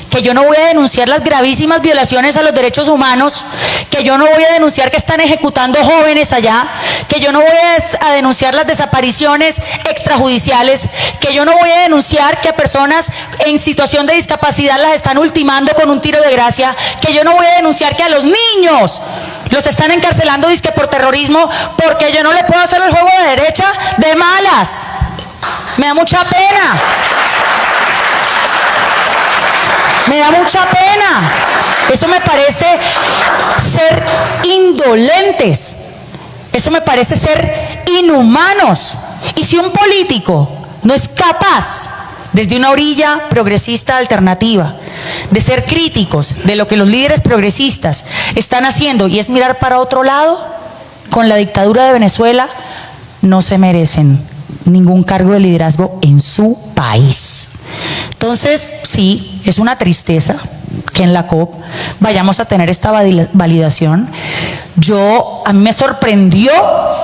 D: que yo no voy a denunciar las gravísimas violaciones a los derechos humanos, que yo no voy a denunciar que están ejecutando jóvenes allá, que yo no voy a denunciar las desapariciones extrajudiciales, que yo no voy a denunciar que a personas en situación de discapacidad las están ultimando con un tiro de gracia, que yo no voy a denunciar que a los niños los están encarcelando dizque por terrorismo, porque yo no le puedo hacer el juego de derecha de malas. Me da mucha pena. Me da mucha pena. Eso me parece ser indolentes. Eso me parece ser inhumanos. Y si un político no es capaz, desde una orilla progresista alternativa, de ser críticos de lo que los líderes progresistas están haciendo y es mirar para otro lado, con la dictadura de Venezuela, no se merecen ningún cargo de liderazgo en su país. Entonces, sí, es una tristeza que en la COP vayamos a tener esta validación. A mí me sorprendió,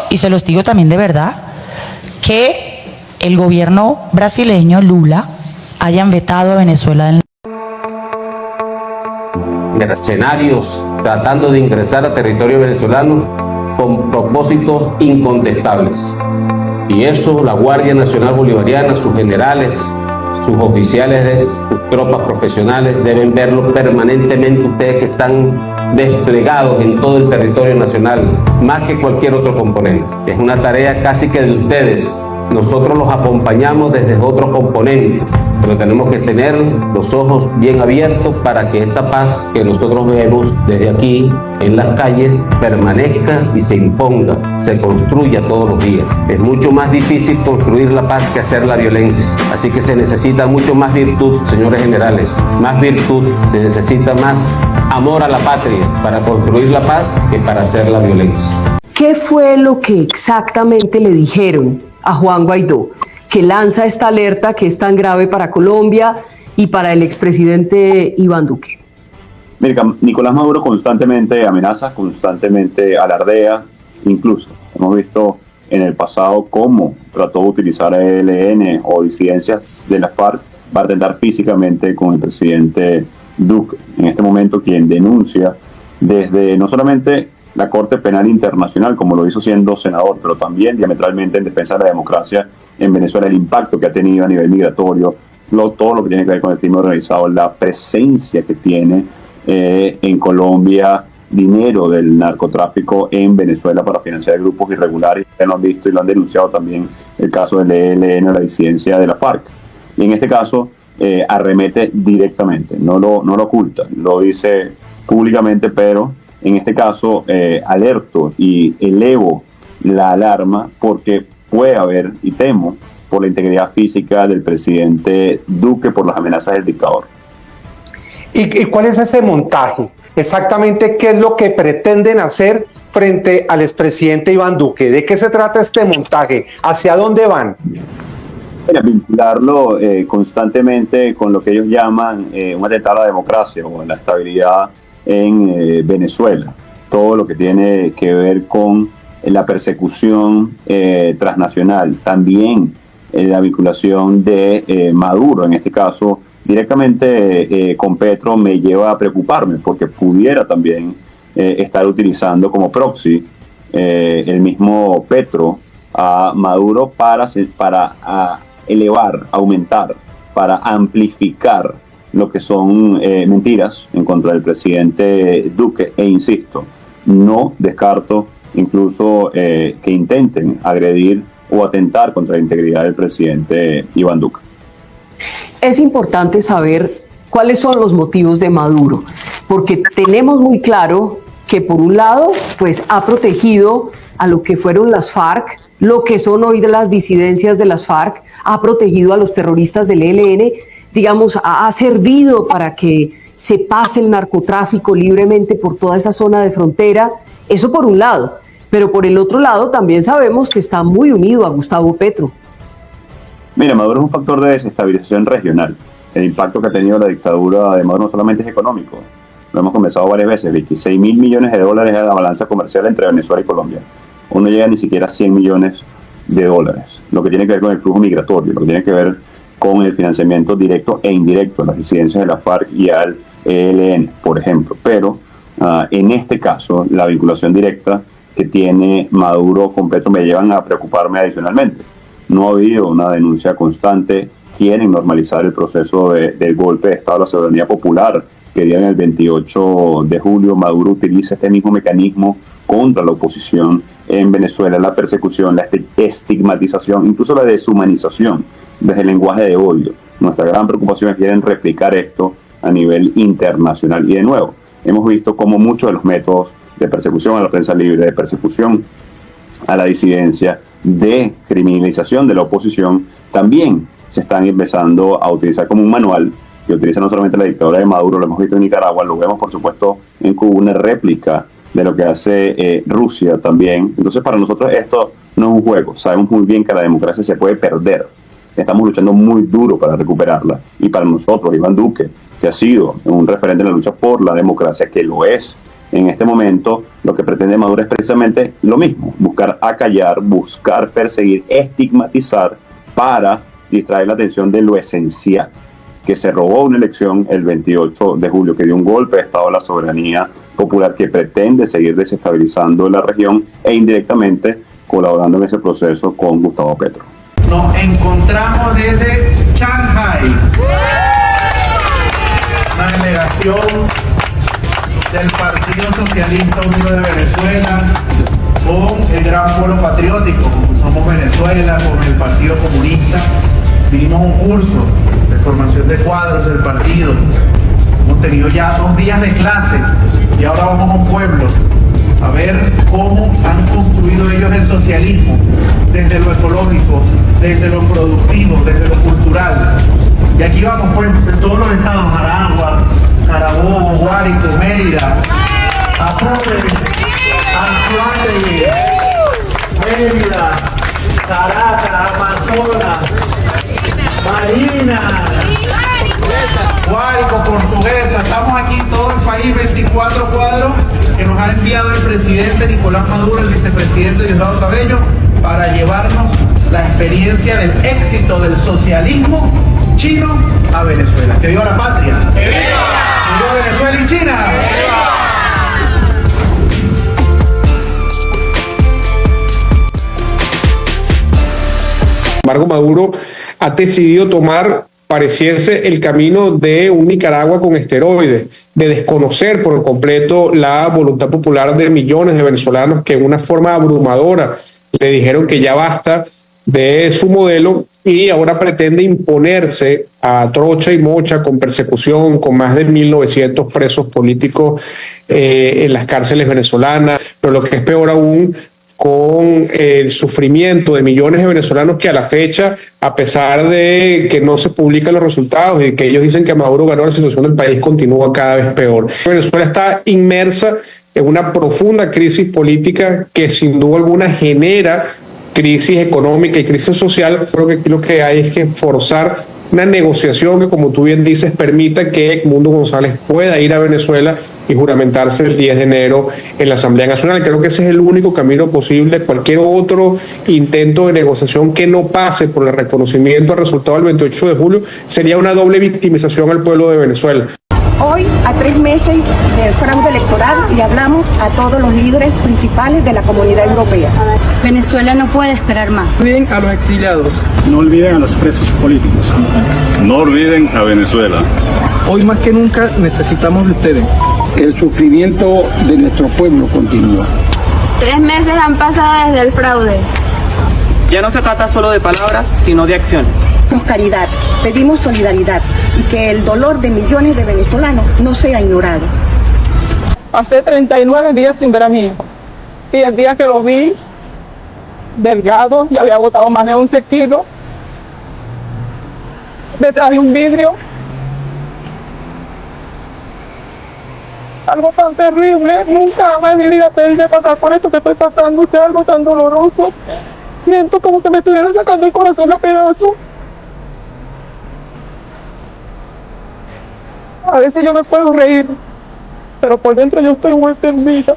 D: y se los digo también de verdad, que el gobierno brasileño, Lula, hayan vetado a Venezuela del
G: mercenarios tratando de ingresar a territorio venezolano con propósitos incontestables. Y eso la Guardia Nacional Bolivariana, sus generales, sus oficiales, sus tropas profesionales deben verlo permanentemente, ustedes que están desplegados en todo el territorio nacional, más que cualquier otro componente. Es una tarea casi que de ustedes. Nosotros los acompañamos desde otros componentes, pero tenemos que tener los ojos bien abiertos para que esta paz que nosotros vemos desde aquí en las calles permanezca y se imponga, se construya todos los días. Es mucho más difícil construir la paz que hacer la violencia, así que se necesita mucho más virtud, señores generales, más virtud, se necesita más amor a la patria para construir la paz que para hacer la violencia.
X: ¿Qué fue lo que exactamente le dijeron a Juan Guaidó, que lanza esta alerta que es tan grave para Colombia y para el expresidente Iván Duque?
Y: Mira, Nicolás Maduro constantemente amenaza, constantemente alardea, incluso hemos visto en el pasado cómo trató de utilizar a ELN o disidencias de la FARC para atentar físicamente con el presidente Duque, en este momento quien denuncia desde no solamente la Corte Penal Internacional, como lo hizo siendo senador, pero también diametralmente en defensa de la democracia en Venezuela, el impacto que ha tenido a nivel migratorio, todo lo que tiene que ver con el crimen organizado, la presencia que tiene en Colombia, dinero del narcotráfico en Venezuela para financiar grupos irregulares. Ya lo han visto y lo han denunciado también el caso del ELN o la disidencia de la FARC. Y en este caso arremete directamente, no lo oculta, lo dice públicamente, pero en este caso alerto y elevo la alarma porque puede haber, y temo, por la integridad física del presidente Duque, por las amenazas del dictador.
Z: ¿Y cuál es ese montaje? Exactamente, ¿qué es lo que pretenden hacer frente al expresidente Iván Duque? ¿De qué se trata este montaje? ¿Hacia dónde van?
Y: Vincularlo constantemente con lo que ellos llaman un atentado a la democracia o a la estabilidad en Venezuela. todo lo que tiene que ver con la persecución transnacional, también la vinculación de Maduro, en este caso directamente con Petro, me lleva a preocuparme porque pudiera también estar utilizando como proxy el mismo Petro a Maduro para elevar, aumentar, para amplificar lo que son mentiras en contra del presidente Duque. E insisto, no descarto incluso que intenten agredir o atentar contra la integridad del presidente Iván Duque.
X: Es importante saber cuáles son los motivos de Maduro, porque tenemos muy claro que por un lado, pues ha protegido a lo que fueron las FARC, lo que son hoy de las disidencias de las FARC, ha protegido a los terroristas del ELN, digamos, ha servido para que se pase el narcotráfico libremente por toda esa zona de frontera, eso por un lado, pero por el otro lado también sabemos que está muy unido a Gustavo Petro.
Y: Mira, Maduro es un factor de desestabilización regional. El impacto que ha tenido la dictadura de Maduro no solamente es económico, lo hemos conversado varias veces, 26 mil millones de dólares es la balanza comercial entre Venezuela y Colombia. Uno llega ni siquiera a 100 millones de dólares, lo que tiene que ver con el flujo migratorio, lo que tiene que ver con el financiamiento directo e indirecto a las disidencias de la FARC y al ELN, por ejemplo. Pero en este caso, la vinculación directa que tiene Maduro con Petro me llevan a preocuparme adicionalmente. No ha habido una denuncia constante, quieren normalizar el proceso del golpe de Estado a la soberanía popular que dieron el 28 de julio. Maduro utiliza este mismo mecanismo contra la oposición en Venezuela, la persecución, la estigmatización, incluso la deshumanización desde el lenguaje de odio. Nuestra gran preocupación es que quieren replicar esto a nivel internacional. Y de nuevo, hemos visto cómo muchos de los métodos de persecución a la prensa libre, de persecución a la disidencia, de criminalización de la oposición, también se están empezando a utilizar como un manual que utiliza no solamente la dictadura de Maduro, lo hemos visto en Nicaragua, lo vemos por supuesto en Cuba, una réplica de lo que hace Rusia también. Entonces para nosotros esto no es un juego, sabemos muy bien que la democracia se puede perder, estamos luchando muy duro para recuperarla, y para nosotros, Iván Duque, que ha sido un referente en la lucha por la democracia, que lo es en este momento, lo que pretende Maduro es precisamente lo mismo, buscar acallar, buscar perseguir, estigmatizar para distraer la atención de lo esencial, que se robó una elección el 28 de julio, que dio un golpe de Estado a la soberanía popular, que pretende seguir desestabilizando la región e indirectamente colaborando en ese proceso con Gustavo Petro.
F: Nos encontramos desde Shanghái, una delegación del Partido Socialista Unido de Venezuela con el Gran Polo Patriótico, como Somos Venezuela, con el Partido Comunista. Vinimos a un curso de formación de cuadros del partido. Hemos tenido ya 2 días de clase y ahora vamos a un pueblo a ver cómo han construido ellos el socialismo desde lo ecológico, desde lo productivo, desde lo cultural. Y aquí vamos pues de todos los estados: Aragua, Carabobo, Guárico, Mérida, Apure, Anzoátegui, Mérida, Caracas, Amazonas, Marina, Guárico, Portuguesa. Estamos aquí todo el país, 24 cuadros que nos ha enviado el presidente Nicolás Maduro, el vicepresidente Diosdado Cabello, para llevarnos la experiencia del éxito del socialismo chino a Venezuela. ¡Que viva la patria! ¡Que viva! ¡Que viva Venezuela y China! ¡Que viva!
I: Sin embargo, Maduro ha decidido tomar, pareciese, el camino de un Nicaragua con esteroides, de desconocer por completo la voluntad popular de millones de venezolanos que en una forma abrumadora le dijeron que ya basta de su modelo, y ahora pretende imponerse a trocha y mocha, con persecución, con más de 1.900 presos políticos en las cárceles venezolanas, pero lo que es peor aún, con el sufrimiento de millones de venezolanos que a la fecha, a pesar de que no se publican los resultados y que ellos dicen que Maduro ganó, la situación del país continúa cada vez peor. Venezuela está inmersa en una profunda crisis política que sin duda alguna genera crisis económica y crisis social. Creo que aquí lo que hay es que forzar una negociación que, como tú bien dices, permita que Edmundo González pueda ir a Venezuela y juramentarse el 10 de enero en la Asamblea Nacional. Creo que ese es el único camino posible. Cualquier otro intento de negociación que no pase por el reconocimiento al resultado del 28 de julio sería una doble victimización al pueblo de Venezuela.
H: Hoy, a 3 meses del fraude electoral, le hablamos a todos los líderes principales de la Comunidad Europea.
J: Venezuela no puede esperar más.
K: No olviden a los exiliados. No olviden a los presos políticos.
L: No olviden a Venezuela.
K: Hoy más que nunca necesitamos de ustedes. El sufrimiento de nuestro pueblo continúa.
J: 3 meses han pasado desde el fraude.
K: Ya no se trata solo de palabras, sino de acciones.
H: Pedimos caridad, pedimos solidaridad y que el dolor de millones de venezolanos no sea ignorado.
K: Hace 39 días sin ver a mi hijo. Y el día que lo vi, delgado, y había botado más de 11 kilos, detrás de un vidrio. Algo tan terrible, nunca más en mi vida pensé pasar por esto que estoy pasando, es algo tan doloroso. Siento como que me estuvieran sacando el corazón a pedazos. A veces yo me puedo reír, pero por dentro yo estoy muerta en vida.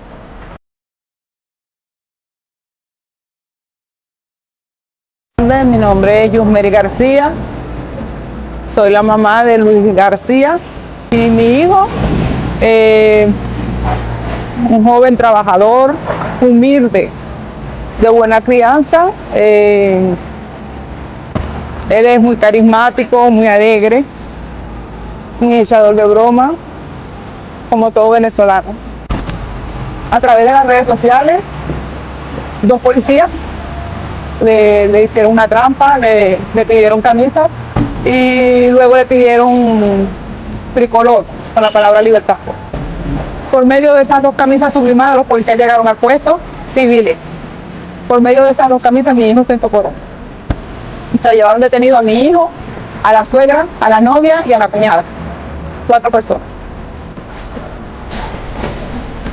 M: Mi nombre es Yusmeri García, soy la mamá de Luis García y mi hijo, un joven trabajador, humilde, de buena crianza. Él es muy carismático, muy alegre, un echador de broma, como todo venezolano. A través de las redes sociales, 2 policías le hicieron una trampa, le pidieron camisas y luego le pidieron tricolor con la palabra libertad. Por medio de esas 2 camisas sublimadas, los policías llegaron al puesto civiles. Por medio de esas 2 camisas, mi hijo está en Tocorón. Y se llevaron detenido a mi hijo, a la suegra, a la novia y a la cuñada. 4 personas.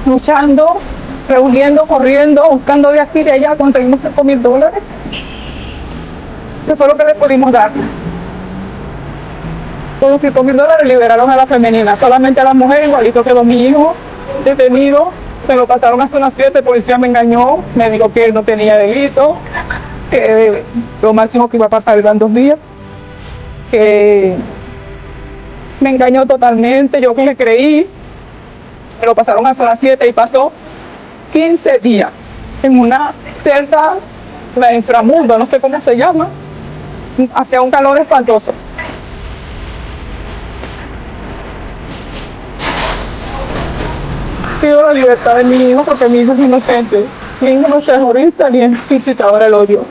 M: Luchando, reuniendo, corriendo, buscando de aquí y de allá, conseguimos $5,000. Que fue lo que le pudimos dar. Con los $5,000 liberaron a la femenina, solamente a la mujer, igualito quedó mi hijo detenido. Me lo pasaron hace unas 7, el policía me engañó, me dijo que él no tenía delito, que lo máximo que iba a pasar eran 2 días, que me engañó totalmente, yo que le creí, me lo pasaron hace unas 7 y pasó 15 días en una celda, la inframundo, no sé cómo se llama, hacía un calor espantoso. Pido la libertad de mi hijo porque mi hijo es inocente. Mi hijo no es terrorista ni es incitador al odio.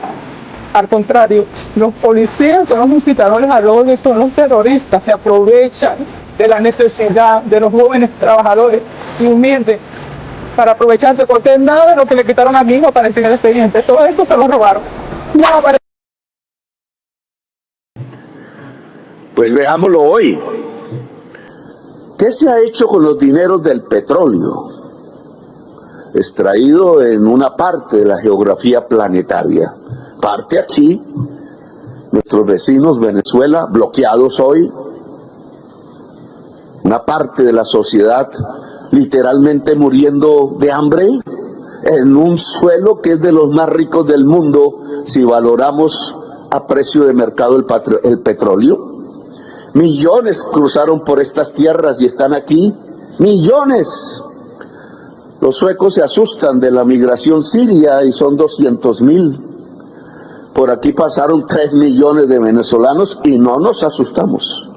M: Al contrario, los policías son los incitadores al odio, son los terroristas, se aprovechan de la necesidad de los jóvenes trabajadores y humildes para aprovecharse, porque nada de lo que le quitaron a mi hijo aparecía en el expediente. Todo esto se lo robaron. No aparece.
T: Pues veámoslo hoy. ¿Qué se ha hecho con los dineros del petróleo extraído en una parte de la geografía planetaria? Parte aquí, nuestros vecinos Venezuela, bloqueados hoy, una parte de la sociedad literalmente muriendo de hambre, en un suelo que es de los más ricos del mundo si valoramos a precio de mercado el petróleo. Millones cruzaron por estas tierras y están aquí, millones. Los suecos se asustan de la migración siria y son 200,000. Por aquí pasaron 3 millones de venezolanos y no nos asustamos,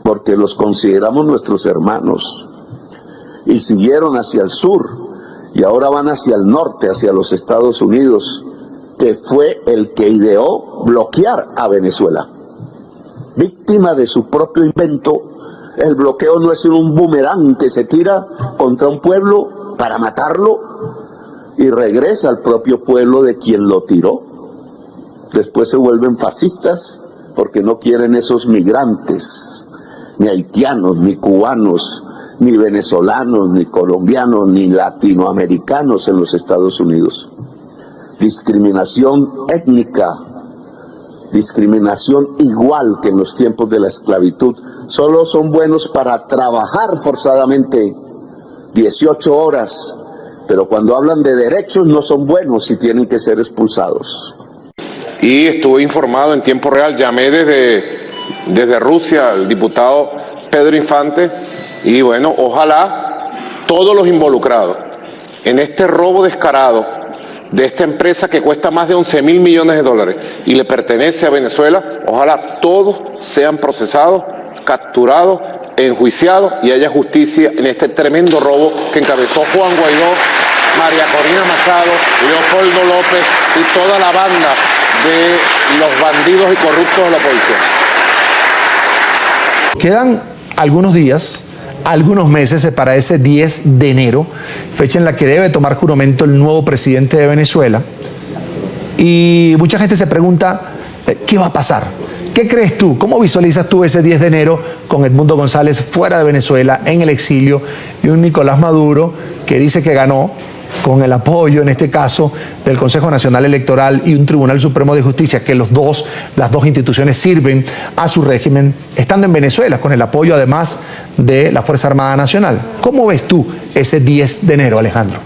T: porque los consideramos nuestros hermanos. Y siguieron hacia el sur y ahora van hacia el norte, hacia los Estados Unidos, que fue el que ideó bloquear a Venezuela. Víctima de su propio invento, el bloqueo no es un boomerang que se tira contra un pueblo para matarlo y regresa al propio pueblo de quien lo tiró. Después se vuelven fascistas porque no quieren esos migrantes, ni haitianos, ni cubanos, ni venezolanos, ni colombianos, ni latinoamericanos en los Estados Unidos. Discriminación étnica, discriminación igual que en los tiempos de la esclavitud. Solo son buenos para trabajar forzadamente 18 horas, pero cuando hablan de derechos no son buenos y tienen que ser expulsados.
B: Y estuve informado en tiempo real, llamé desde Rusia al diputado Pedro Infante y bueno, ojalá todos los involucrados en este robo descarado de esta empresa que cuesta más de 11.000 millones de dólares y le pertenece a Venezuela, ojalá todos sean procesados, capturados, enjuiciados y haya justicia en este tremendo robo que encabezó Juan Guaidó, María Corina Machado, Leopoldo López y toda la banda de los bandidos y corruptos de la oposición.
N: Quedan algunos días, algunos meses para ese 10 de enero, fecha en la que debe tomar juramento el nuevo presidente de Venezuela. Y mucha gente se pregunta, ¿qué va a pasar? ¿Qué crees tú? ¿Cómo visualizas tú ese 10 de enero con Edmundo González fuera de Venezuela, en el exilio, y un Nicolás Maduro que dice que ganó con el apoyo, en este caso, del Consejo Nacional Electoral y un Tribunal Supremo de Justicia, que las dos instituciones sirven a su régimen, estando en Venezuela, con el apoyo además de la Fuerza Armada Nacional? ¿Cómo ves tú ese 10 de enero, Alejandro?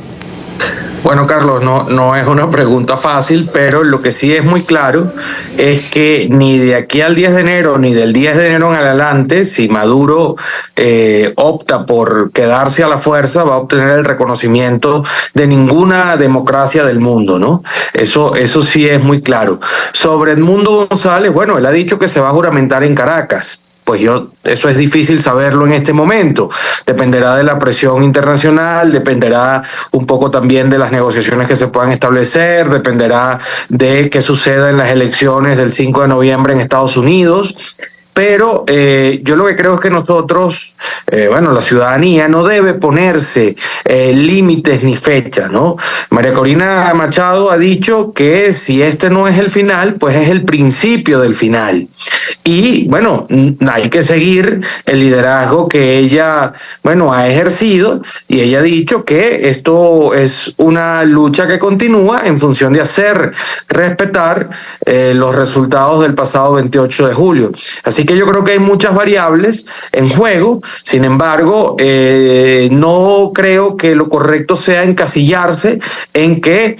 O: Bueno, Carlos, no es una pregunta fácil, pero lo que sí es muy claro es que ni de aquí al 10 de enero, ni del 10 de enero en adelante, si Maduro opta por quedarse a la fuerza, va a obtener el reconocimiento de ninguna democracia del mundo, ¿no? Eso sí es muy claro. Sobre Edmundo González, bueno, él ha dicho que se va a juramentar en Caracas. Pues eso es difícil saberlo en este momento. Dependerá de la presión internacional, dependerá un poco también de las negociaciones que se puedan establecer, dependerá de qué suceda en las elecciones del 5 de noviembre en Estados Unidos. Pero yo lo que creo es que nosotros, la ciudadanía no debe ponerse límites ni fechas, ¿no? María Corina Machado ha dicho que si este no es el final, pues es el principio del final. Y bueno, hay que seguir el liderazgo que ella, ha ejercido, y ella ha dicho que esto es una lucha que continúa en función de hacer respetar los resultados del pasado 28 de julio. Así que yo creo que hay muchas variables en juego. Sin embargo, no creo que lo correcto sea encasillarse en que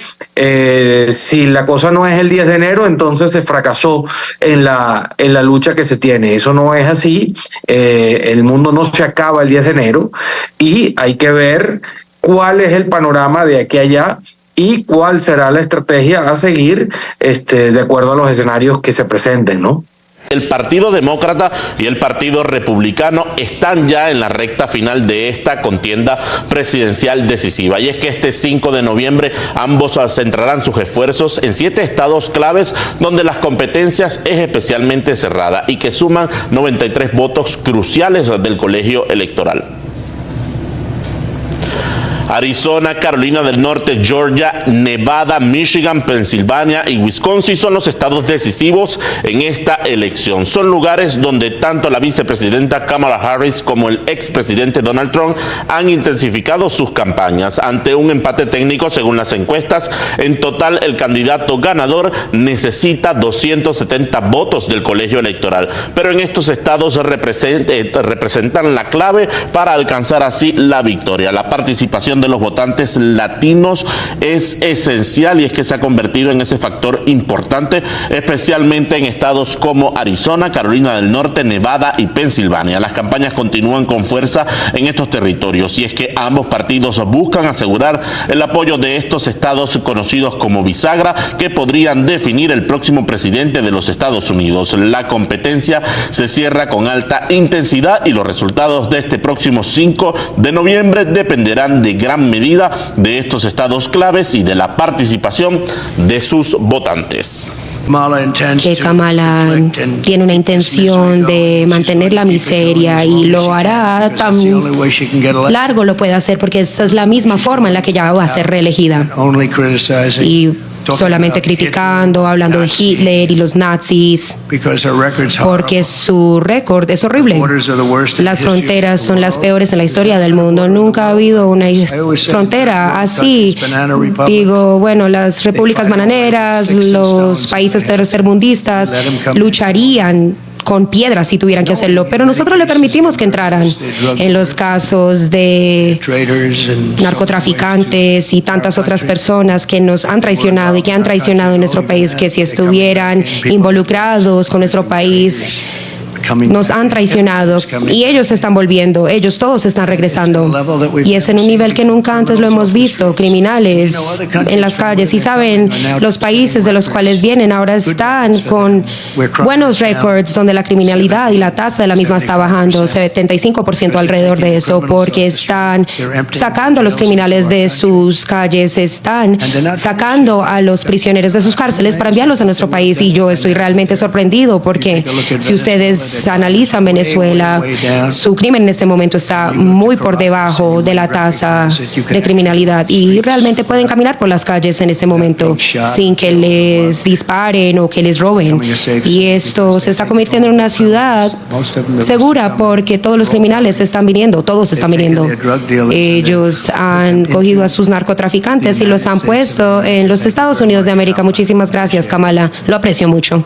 O: si la cosa no es el 10 de enero, entonces se fracasó en la lucha que se tiene. Eso no es así. El mundo no se acaba el 10 de enero y hay que ver cuál es el panorama de aquí a allá y cuál será la estrategia a seguir de acuerdo a los escenarios que se presenten, ¿no?
P: El Partido Demócrata y el Partido Republicano están ya en la recta final de esta contienda presidencial decisiva. Y es que este 5 de noviembre ambos centrarán sus esfuerzos en 7 estados claves donde las competencias es especialmente cerrada y que suman 93 votos cruciales del colegio electoral. Arizona, Carolina del Norte, Georgia, Nevada, Michigan, Pensilvania y Wisconsin son los estados decisivos en esta elección. Son lugares donde tanto la vicepresidenta Kamala Harris como el expresidente Donald Trump han intensificado sus campañas. Ante un empate técnico, según las encuestas, en total el candidato ganador necesita 270 votos del colegio electoral. Pero en estos estados representan la clave para alcanzar así la victoria. La participación de los votantes latinos es esencial y es que se ha convertido en ese factor importante, especialmente en estados como Arizona, Carolina del Norte, Nevada y Pensilvania. Las campañas continúan con fuerza en estos territorios y es que ambos partidos buscan asegurar el apoyo de estos estados conocidos como bisagra que podrían definir el próximo presidente de los Estados Unidos. La competencia se cierra con alta intensidad y los resultados de este próximo 5 de noviembre dependerán de gran medida de estos estados claves y de la participación de sus votantes.
Q: Que Kamala tiene una intención de mantener la miseria y lo hará tan largo lo puede hacer porque esa es la misma forma en la que ella va a ser reelegida. Y solamente criticando, hablando de Hitler y los nazis, porque su récord es horrible. Las fronteras son las peores en la historia del mundo. Nunca ha habido una frontera así. Digo, bueno, las repúblicas bananeras, los países tercermundistas lucharían con piedras si tuvieran que hacerlo, pero nosotros le permitimos que entraran. En los casos de narcotraficantes y tantas otras personas que nos han traicionado y que han traicionado nuestro país, que si estuvieran involucrados con nuestro país, nos han traicionado y ellos se están volviendo, ellos todos están regresando y es en un nivel que nunca antes lo hemos visto, criminales en las calles y saben, los países de los cuales vienen ahora están con buenos récords donde la criminalidad y la tasa de la misma está bajando, 75% alrededor de eso, porque están sacando a los criminales de sus calles, están sacando a los prisioneros de sus cárceles para enviarlos a nuestro país y yo estoy realmente sorprendido porque si ustedes analizan Venezuela, su crimen en este momento está muy por debajo de la tasa de criminalidad y realmente pueden caminar por las calles en este momento sin que les disparen o que les roben. Y esto se está convirtiendo en una ciudad segura porque todos los criminales están viniendo, todos están viniendo. Ellos han cogido a sus narcotraficantes y los han puesto en los Estados Unidos de América. Muchísimas gracias, Kamala. Lo aprecio mucho.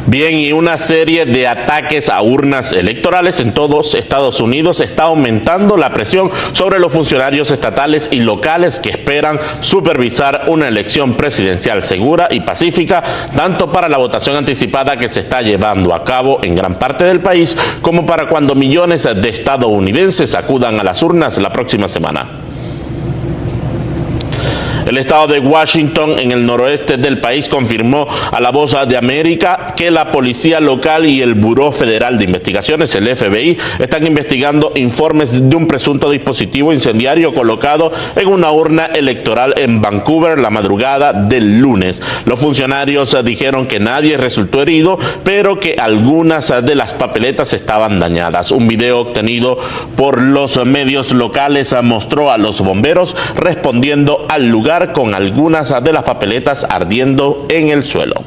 P: Bien, y una serie de ataques a urnas electorales en todos Estados Unidos está aumentando la presión sobre los funcionarios estatales y locales que esperan supervisar una elección presidencial segura y pacífica, tanto para la votación anticipada que se está llevando a cabo en gran parte del país, como para cuando millones de estadounidenses acudan a las urnas la próxima semana. El estado de Washington, en el noroeste del país, confirmó a La Voz de América que la policía local y el Buró Federal de Investigaciones, el FBI, están investigando informes de un presunto dispositivo incendiario colocado en una urna electoral en Vancouver la madrugada del lunes. Los funcionarios dijeron que nadie resultó herido, pero que algunas de las papeletas estaban dañadas. Un video obtenido por los medios locales mostró a los bomberos respondiendo al lugar con algunas de las papeletas ardiendo en el suelo.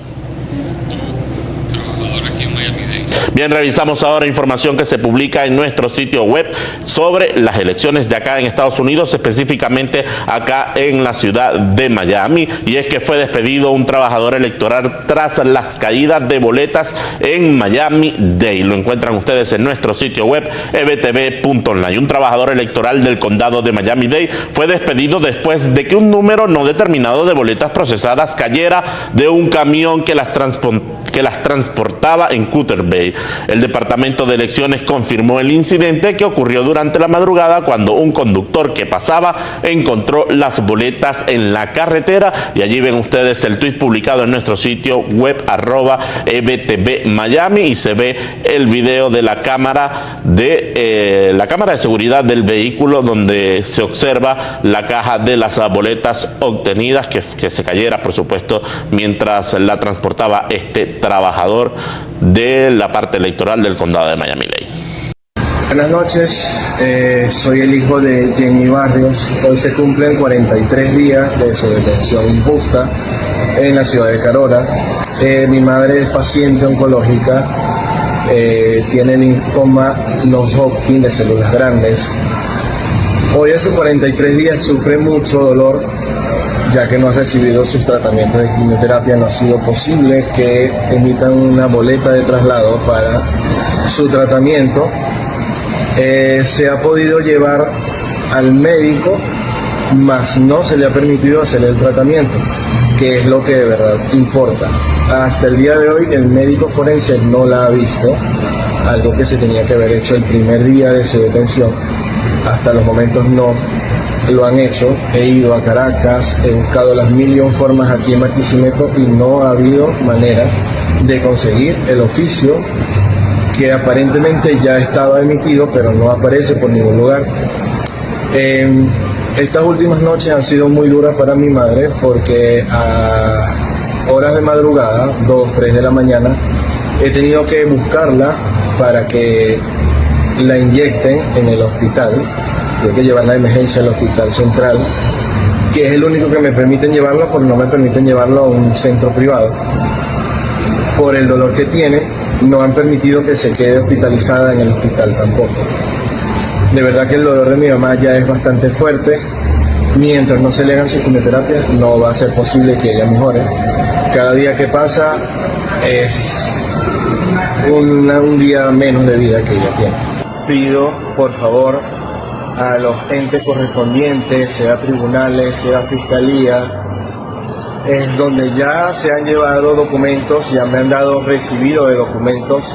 P: Bien, revisamos ahora información que se publica en nuestro sitio web sobre las elecciones de acá en Estados Unidos, específicamente acá en la ciudad de Miami, y es que fue despedido un trabajador electoral tras las caídas de boletas en Miami-Dade. Lo encuentran ustedes en nuestro sitio web ebtv.online. Un trabajador electoral del condado de Miami-Dade fue despedido después de que un número no determinado de boletas procesadas cayera de un camión que las transportaba en Cutter Bay. El Departamento de Elecciones confirmó el incidente que ocurrió durante la madrugada cuando un conductor que pasaba encontró las boletas en la carretera, y allí ven ustedes el tuit publicado en nuestro sitio web @ebtv Miami, y se ve el video de la cámara de seguridad del vehículo donde se observa la caja de las boletas obtenidas que se cayera, por supuesto, mientras la transportaba este trabajador de la parte electoral del condado de Miami-Dade.
A: Buenas noches, soy el hijo de Jenny Barrios. Hoy se cumplen 43 días de su detención injusta en la ciudad de Carora. Mi madre es paciente oncológica, tiene linfoma no-Hodgkin de células grandes. Hoy a sus 43 días sufre mucho dolor, ya que no ha recibido sus tratamientos de quimioterapia. No ha sido posible que emitan una boleta de traslado para su tratamiento. Se ha podido llevar al médico, mas no se le ha permitido hacer el tratamiento, que es lo que de verdad importa. Hasta el día de hoy el médico forense no la ha visto, algo que se tenía que haber hecho el primer día de su detención. Hasta los momentos no lo han hecho. He ido a Caracas, he buscado las 1.000.000 formas aquí en Barquisimeto y no ha habido manera de conseguir el oficio que aparentemente ya estaba emitido, pero no aparece por ningún lugar. Estas últimas noches han sido muy duras para mi madre porque a horas de madrugada, 2, 3 de la mañana, he tenido que buscarla para que la inyecten en el hospital. Tengo que llevarla de emergencia al hospital central, que es el único que me permiten llevarla, porque no me permiten llevarlo a un centro privado. Por el dolor que tiene, no han permitido que se quede hospitalizada en el hospital tampoco. De verdad que el dolor de mi mamá ya es bastante fuerte. Mientras no se le hagan su quimioterapia, no va a ser posible que ella mejore. Cada día que pasa es un día menos de vida que ella tiene. Pido, por favor, a los entes correspondientes, sea tribunales, sea fiscalía, es donde ya se han llevado documentos, ya me han dado recibido de documentos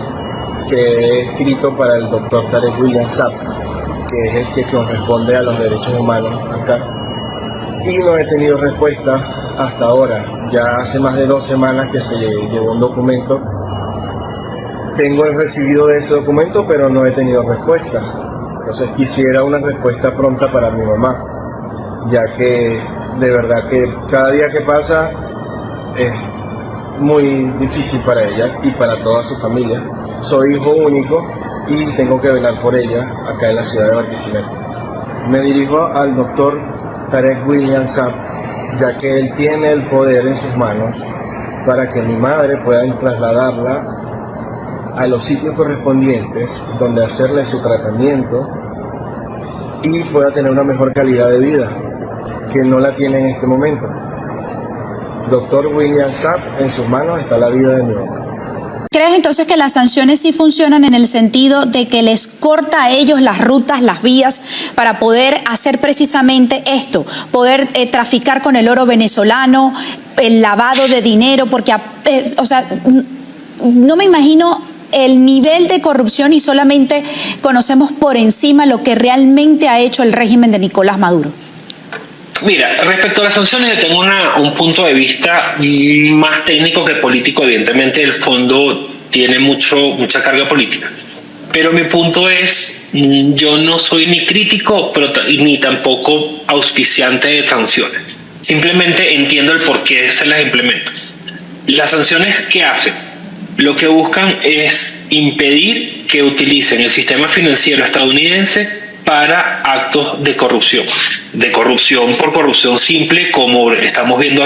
A: que he escrito para el doctor Tarek William Saab, que es el que corresponde a los derechos humanos acá. Y no he tenido respuesta hasta ahora. Ya hace más de 2 semanas que se llevó un documento. Tengo el recibido de ese documento, pero no he tenido respuesta. Entonces quisiera una respuesta pronta para mi mamá, ya que de verdad que cada día que pasa es muy difícil para ella y para toda su familia. Soy hijo único y tengo que velar por ella acá en la ciudad de Barquisimeto. Me dirijo al doctor Tarek William Saab, ya que él tiene el poder en sus manos para que mi madre pueda trasladarla a los sitios correspondientes donde hacerle su tratamiento y pueda tener una mejor calidad de vida, que no la tiene en este momento. Doctor William Saab, en sus manos está la vida de mi mamá.
E: ¿Crees entonces que las sanciones sí funcionan en el sentido de que les corta a ellos las rutas, las vías para poder hacer precisamente esto, poder traficar con el oro venezolano, el lavado de dinero? Porque, o sea, no me imagino el nivel de corrupción y solamente conocemos por encima lo que realmente ha hecho el régimen de Nicolás Maduro.
R: Mira, respecto a las sanciones, yo tengo un punto de vista más técnico que político. Evidentemente, el fondo tiene mucha carga política. Pero mi punto es, yo no soy ni crítico ni tampoco auspiciante de sanciones. Simplemente entiendo el por qué se las implementa. Las sanciones, ¿qué hacen? Lo que buscan es impedir que utilicen el sistema financiero estadounidense para actos de corrupción por corrupción simple, como estamos viendo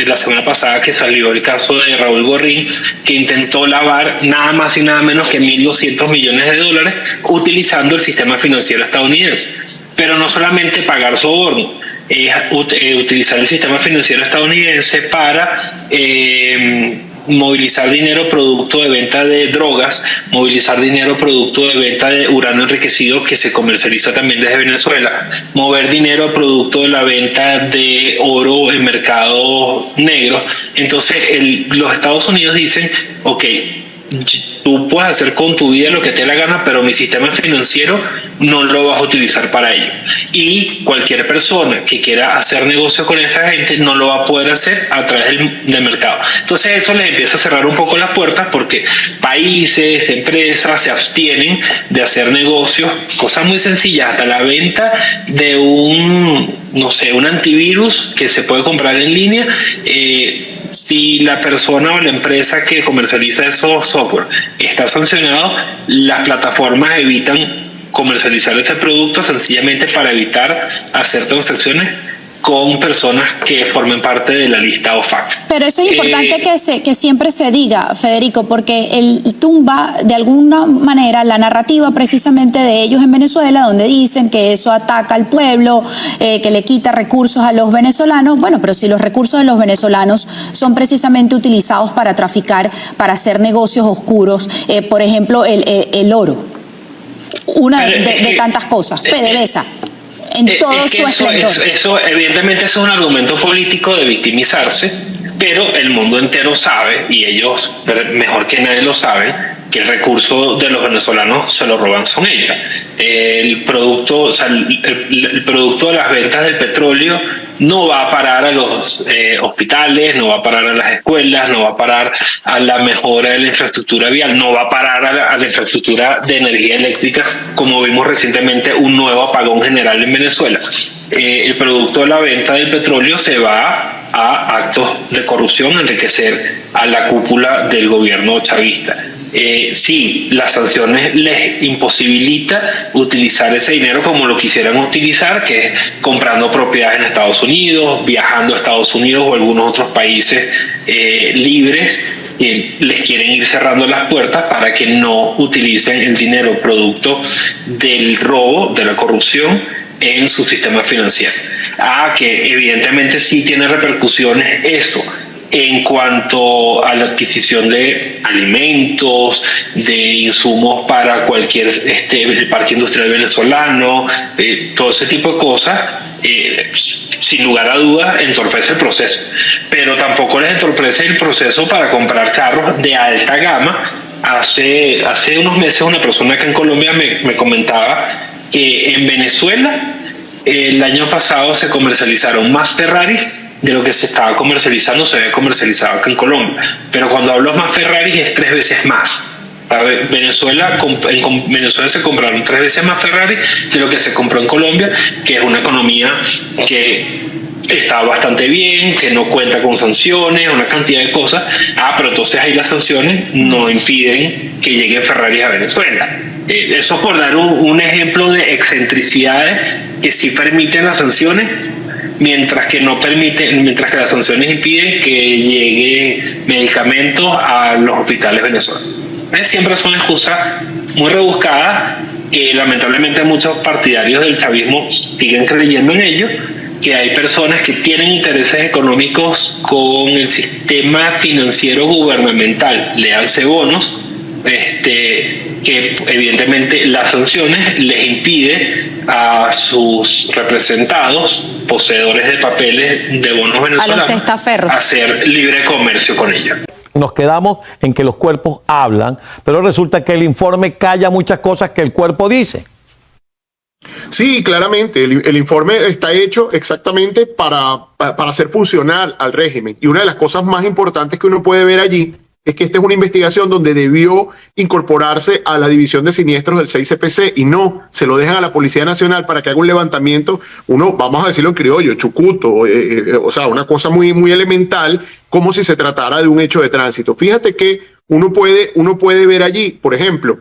R: la semana pasada que salió el caso de Raúl Gorrín, que intentó lavar nada más y nada menos que $1.200 millones utilizando el sistema financiero estadounidense. Pero no solamente pagar soborno, es utilizar el sistema financiero estadounidense para movilizar dinero producto de venta de drogas, movilizar dinero producto de venta de uranio enriquecido que se comercializa también desde Venezuela, mover dinero producto de la venta de oro en mercado negro. Entonces los Estados Unidos dicen, ok, tú puedes hacer con tu vida lo que te dé la gana, pero mi sistema financiero no lo vas a utilizar para ello. Y cualquier persona que quiera hacer negocio con esa gente no lo va a poder hacer a través del mercado. Entonces eso les empieza a cerrar un poco las puertas, porque países, empresas se abstienen de hacer negocios, cosas muy sencillas, hasta la venta de un antivirus que se puede comprar en línea. Si la persona o la empresa que comercializa esos software está sancionado, las plataformas evitan comercializar este producto sencillamente para evitar hacer transacciones con personas que formen parte de la lista OFAC.
E: Pero eso es importante que siempre se diga, Federico, porque él tumba de alguna manera la narrativa precisamente de ellos en Venezuela, donde dicen que eso ataca al pueblo, que le quita recursos a los venezolanos. Bueno, pero si los recursos de los venezolanos son precisamente utilizados para traficar, para hacer negocios oscuros, por ejemplo, el oro, una de tantas cosas, PDVSA. En todo su esplendor.
R: Eso evidentemente es un argumento político de victimizarse, pero el mundo entero sabe, y ellos mejor que nadie lo saben, que el recurso de los venezolanos se lo roban son ellos. El producto de las ventas del petróleo no va a parar a los hospitales, no va a parar a las escuelas, no va a parar a la mejora de la infraestructura vial, no va a parar a la infraestructura de energía eléctrica, como vimos recientemente un nuevo apagón general en Venezuela. El producto de la venta del petróleo se va a actos de corrupción, enriquecer a la cúpula del gobierno chavista. Sí, las sanciones les imposibilita utilizar ese dinero como lo quisieran utilizar, que es comprando propiedades en Estados Unidos, viajando a Estados Unidos o algunos otros países libres, les quieren ir cerrando las puertas para que no utilicen el dinero producto del robo, de la corrupción, en su sistema financiero. Que evidentemente sí tiene repercusiones esto en cuanto a la adquisición de alimentos, de insumos para cualquier el parque industrial venezolano, todo ese tipo de cosas. Sin lugar a dudas entorpece el proceso, pero tampoco les entorpece el proceso para comprar carros de alta gama. Hace unos meses una persona acá en Colombia me comentaba que en Venezuela el año pasado se comercializaron más Ferraris de lo que se había comercializado acá en Colombia, pero cuando hablo más Ferraris es 3 veces más. En Venezuela se compraron 3 veces más Ferrari de lo que se compró en Colombia, que es una economía que está bastante bien, que no cuenta con sanciones, una cantidad de cosas. Pero entonces ahí las sanciones no impiden que lleguen Ferrari a Venezuela. Eso por dar un ejemplo de excentricidades que sí permiten las sanciones, mientras que las sanciones impiden que llegue medicamentos a los hospitales venezolanos. Siempre son excusas muy rebuscadas que lamentablemente muchos partidarios del chavismo siguen creyendo en ello, que hay personas que tienen intereses económicos con el sistema financiero gubernamental, léanse bonos, que evidentemente las sanciones les impide a sus representados, poseedores de papeles de bonos venezolanos, hacer libre comercio con ellos.
C: Nos quedamos en que los cuerpos hablan, pero resulta que el informe calla muchas cosas que el cuerpo dice.
I: Sí, claramente, el informe está hecho exactamente para hacer funcionar al régimen. Y una de las cosas más importantes que uno puede ver allí es que esta es una investigación donde debió incorporarse a la División de Siniestros del 6CPC y no, se lo dejan a la Policía Nacional para que haga un levantamiento, vamos a decirlo en criollo, chucuto, o sea, una cosa muy, muy elemental, como si se tratara de un hecho de tránsito. Fíjate que uno puede ver allí, por ejemplo,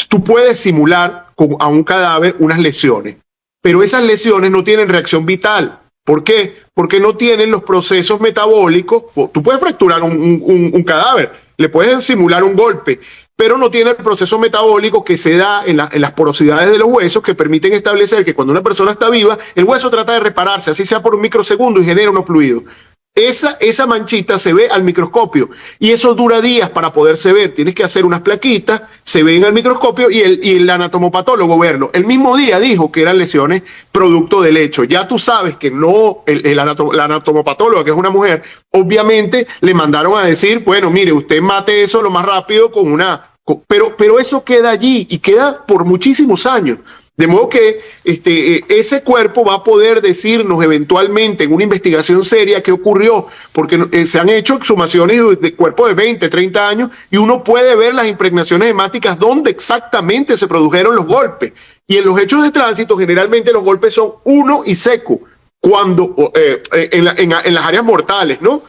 I: tú puedes simular a un cadáver unas lesiones, pero esas lesiones no tienen reacción vital. ¿Por qué? Porque no tienen los procesos metabólicos. Tú puedes fracturar un cadáver, le puedes simular un golpe, pero no tiene el proceso metabólico que se da en las porosidades de los huesos que permiten establecer que cuando una persona está viva, el hueso trata de repararse, así sea por un microsegundo, y genera unos fluidos. Esa manchita se ve al microscopio y eso dura días para poderse ver. Tienes que hacer unas plaquitas, se ven al microscopio y el anatomopatólogo verlo. El mismo día dijo que eran lesiones producto del hecho. Ya tú sabes que no, la anatomopatóloga, que es una mujer, obviamente le mandaron a decir, bueno, mire, usted mate eso lo más rápido con una... Pero eso queda allí y queda por muchísimos años. De modo que ese cuerpo va a poder decirnos eventualmente en una investigación seria qué ocurrió, porque se han hecho exhumaciones de cuerpos de 20, 30 años y uno puede ver las impregnaciones hemáticas donde exactamente se produjeron los golpes. Y en los hechos de tránsito generalmente los golpes son uno y seco, cuando en las áreas mortales, ¿no?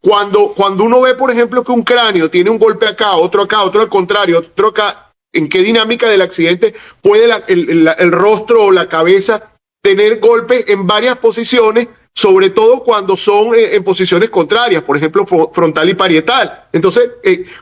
I: Cuando uno ve, por ejemplo, que un cráneo tiene un golpe acá, otro al contrario, otro acá, ¿en qué dinámica del accidente puede el rostro o la cabeza tener golpes en varias posiciones, sobre todo cuando son en posiciones contrarias, por ejemplo, frontal y parietal? Entonces,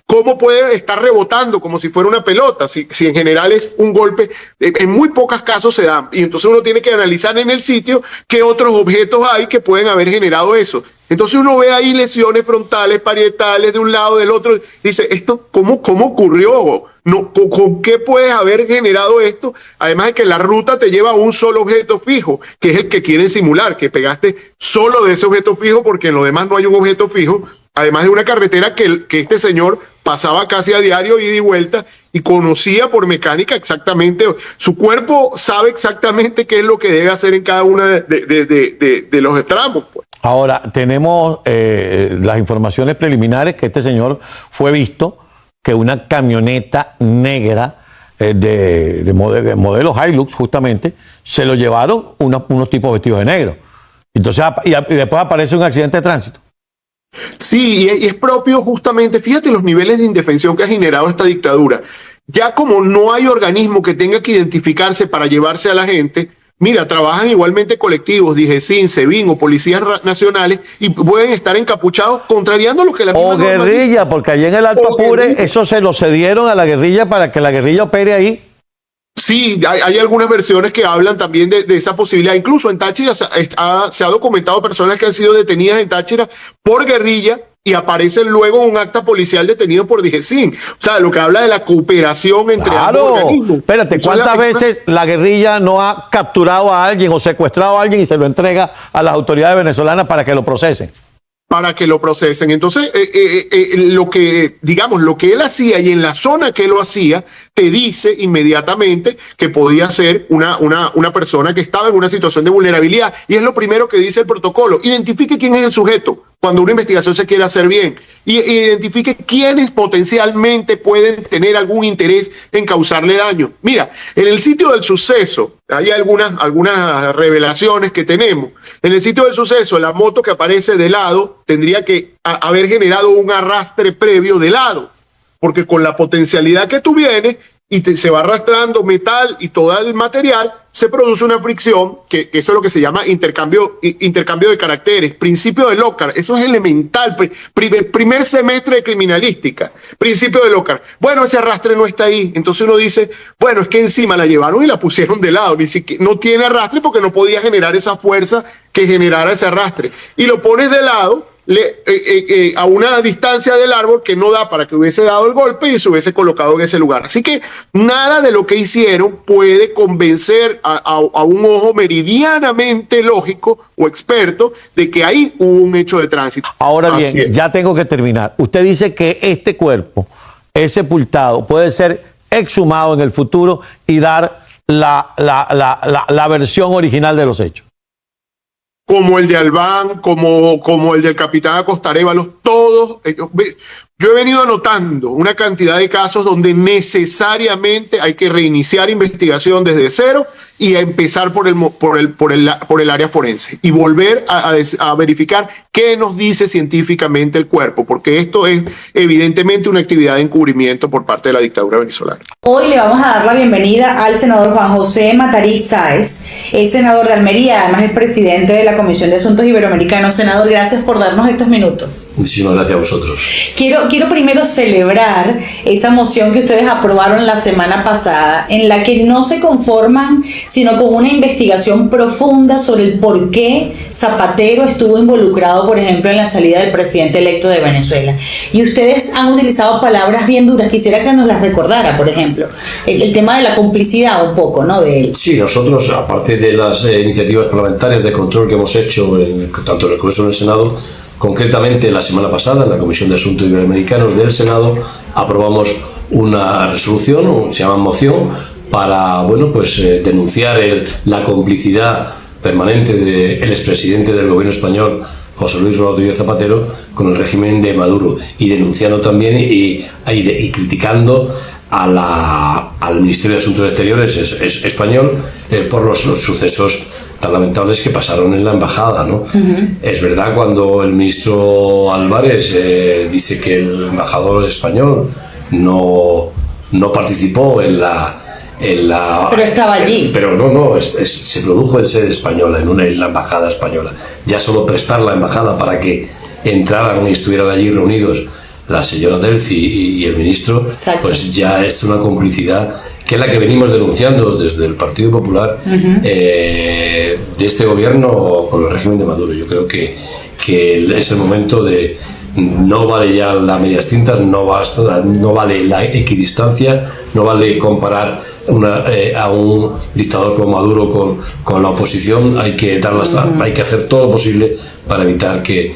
I: ¿cómo puede estar rebotando como si fuera una pelota? Si en general es un golpe, en muy pocos casos se dan. Y entonces uno tiene que analizar en el sitio qué otros objetos hay que pueden haber generado eso. Entonces uno ve ahí lesiones frontales, parietales, de un lado, del otro. Dice, ¿esto cómo ocurrió? No, ¿con qué puedes haber generado esto? Además de que la ruta te lleva a un solo objeto fijo, que es el que quieren simular, que pegaste solo de ese objeto fijo, porque en lo demás no hay un objeto fijo. Además de una carretera que este señor pasaba casi a diario, ida y vuelta, y conocía por mecánica exactamente. Su cuerpo sabe exactamente qué es lo que debe hacer en cada uno de los tramos, pues.
C: Ahora, tenemos las informaciones preliminares que este señor fue visto que una camioneta negra de modelo Hilux, justamente, se lo llevaron unos tipos vestidos de negro. Entonces, y después aparece un accidente de tránsito.
I: Sí, y es propio justamente, fíjate los niveles de indefensión que ha generado esta dictadura. Ya como no hay organismo que tenga que identificarse para llevarse a la gente, mira, trabajan igualmente colectivos, DIGESIN, SEBIN o policías nacionales y pueden estar encapuchados contrariando lo que la misma
C: o guerrilla, porque allí en el Alto Apure eso se lo cedieron a la guerrilla para que la guerrilla opere ahí.
I: Sí, hay algunas versiones que hablan también de esa posibilidad. Incluso en Táchira se ha documentado personas que han sido detenidas en Táchira por guerrilla y aparecen luego en un acta policial detenido por DIGESIN. O sea, lo que habla de la cooperación entre ambos organismos.
C: Espérate, ¿cuántas veces la guerrilla no ha capturado a alguien o secuestrado a alguien y se lo entrega a las autoridades venezolanas para que lo procesen?
I: Para que lo procesen. Entonces, lo que él hacía y en la zona que lo hacía, te dice inmediatamente que podía ser una persona que estaba en una situación de vulnerabilidad. Y es lo primero que dice el protocolo. Identifique quién es el sujeto cuando una investigación se quiere hacer bien. Y identifique quiénes potencialmente pueden tener algún interés en causarle daño. Mira, en el sitio del suceso, hay algunas revelaciones que tenemos. En el sitio del suceso, la moto que aparece de lado tendría que haber generado un arrastre previo de lado, porque con la potencialidad que tú vienes y se va arrastrando metal y todo el material, se produce una fricción, que eso es lo que se llama intercambio de caracteres, principio de Lockhart. Eso es elemental, primer semestre de criminalística, principio de Lockhart. Bueno, ese arrastre no está ahí, entonces uno dice, bueno, es que encima la llevaron y la pusieron de lado, ni siquiera, no tiene arrastre porque no podía generar esa fuerza que generara ese arrastre, y lo pones de lado, a una distancia del árbol que no da para que hubiese dado el golpe y se hubiese colocado en ese lugar. Así que nada de lo que hicieron puede convencer a un ojo meridianamente lógico o experto de que ahí hubo un hecho de tránsito.
C: Ahora bien, ya tengo que terminar. Usted dice que este cuerpo es sepultado, puede ser exhumado en el futuro y dar la versión original de los hechos.
I: Como el de Albán, como el del capitán Acosta Arévalos, todos ellos. Yo he venido anotando una cantidad de casos donde necesariamente hay que reiniciar investigación desde cero y a empezar por el área forense y volver a verificar qué nos dice científicamente el cuerpo, porque esto es evidentemente una actividad de encubrimiento por parte de la dictadura venezolana.
D: Hoy le vamos a dar la bienvenida al senador Juan José Matariz Sáez, es senador de Almería, además es presidente de la Comisión de Asuntos Iberoamericanos. Senador, gracias por darnos estos minutos.
G: Muchísimas gracias a vosotros.
D: Quiero primero celebrar esa moción que ustedes aprobaron la semana pasada, en la que no se conforman, sino con una investigación profunda sobre el por qué Zapatero estuvo involucrado, por ejemplo, en la salida del presidente electo de Venezuela. Y ustedes han utilizado palabras bien duras. Quisiera que nos las recordara, por ejemplo, el tema de la complicidad un poco, ¿no?, de él.
G: Sí, nosotros, aparte de las iniciativas parlamentarias de control que hemos hecho tanto en el Congreso como en el Senado, concretamente la semana pasada en la Comisión de Asuntos Iberoamericanos del Senado aprobamos una resolución, se llama moción, para denunciar la complicidad permanente del expresidente del gobierno español, José Luis Rodríguez Zapatero, con el régimen de Maduro, y denunciando también y criticando al Ministerio de Asuntos Exteriores español por los sucesos tan lamentables que pasaron en la embajada, ¿no? Es verdad, cuando el ministro Álvarez dice que el embajador español no participó en la
D: pero estaba allí.
G: Pero no, se produjo en sede española, en la embajada española. Ya solo prestar la embajada para que entraran y estuvieran allí reunidos la señora Delcy y el ministro, exacto, pues ya es una complicidad que es la que venimos denunciando desde el Partido Popular de este gobierno con el régimen de Maduro. Yo creo que es el momento de... No vale ya las medias tintas, no vale la equidistancia, no vale comparar a un dictador como Maduro con la oposición. Hay que hacer todo lo posible para evitar que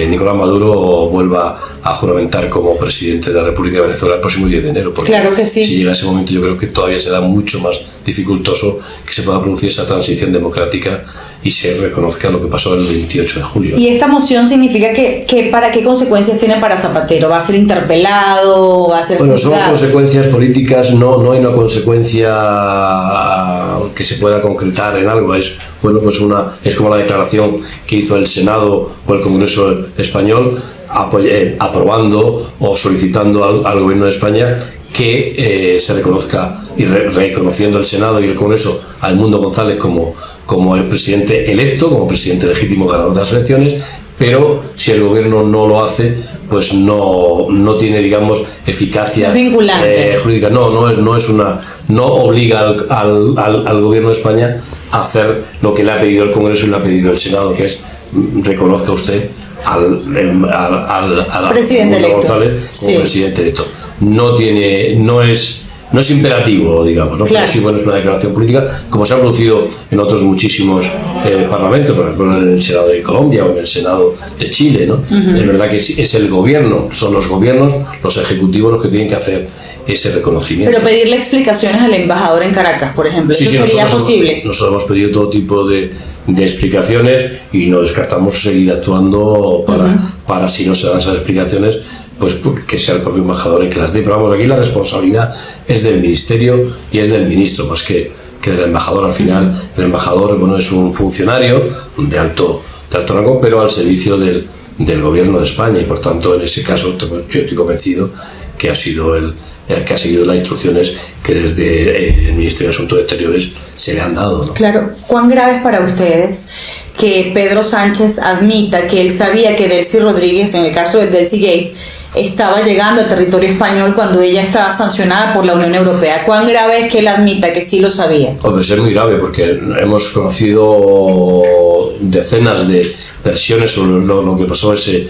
G: Nicolás Maduro vuelva a juramentar como presidente de la República de Venezuela el próximo 10 de enero. Porque
D: claro que sí.
G: Si llega ese momento, yo creo que todavía será mucho más dificultoso que se pueda producir esa transición democrática y se reconozca lo que pasó el 28 de julio.
D: ¿Y esta moción significa que para qué consecuencias tiene para Zapatero? ¿Va a ser interpelado? ¿Va a ser juzgado?
G: Son consecuencias políticas, no hay una consecuencia que se pueda concretar en algo. Es como la declaración que hizo el Senado o el Congreso español aprobando o solicitando al gobierno de España que se reconozca y reconociendo el Senado y el Congreso a Edmundo González como el presidente electo, como presidente legítimo ganador de las elecciones, pero si el gobierno no lo hace, pues no tiene, digamos, eficacia jurídica. No obliga al gobierno de España a hacer lo que le ha pedido el Congreso y le ha pedido el Senado, que es reconozca usted al
D: presidente electo
G: González como presidente electo. No es imperativo, digamos, ¿no? Claro. Pero sí, bueno, es una declaración política, como se ha producido en otros muchísimos parlamentos, por ejemplo en el Senado de Colombia o en el Senado de Chile, ¿no? Es verdad que es el gobierno, son los gobiernos, los ejecutivos los que tienen que hacer ese reconocimiento.
D: Pero pedirle explicaciones al embajador en Caracas, por ejemplo, ¿eso sería posible?
G: Nosotros hemos pedido todo tipo de explicaciones y no descartamos seguir actuando para si no se dan esas explicaciones, pues que sea el propio embajador el que las dé. Pero vamos, aquí la responsabilidad es del ministerio y es del ministro, más que del embajador. Al final, el embajador, bueno, es un funcionario de alto rango, pero al servicio del gobierno de España, y por tanto, en ese caso, yo estoy convencido que ha sido el que ha seguido las instrucciones que desde el Ministerio de Asuntos Exteriores se le han dado, ¿no?
D: Claro. ¿Cuán grave es para ustedes que Pedro Sánchez admita que él sabía que Delcy Rodríguez, en el caso del Delcy Gate, estaba llegando al territorio español cuando ella estaba sancionada por la Unión Europea? ¿Cuán grave es que él admita que sí lo sabía?
G: Pues es muy grave, porque hemos conocido decenas de versiones sobre lo que pasó ese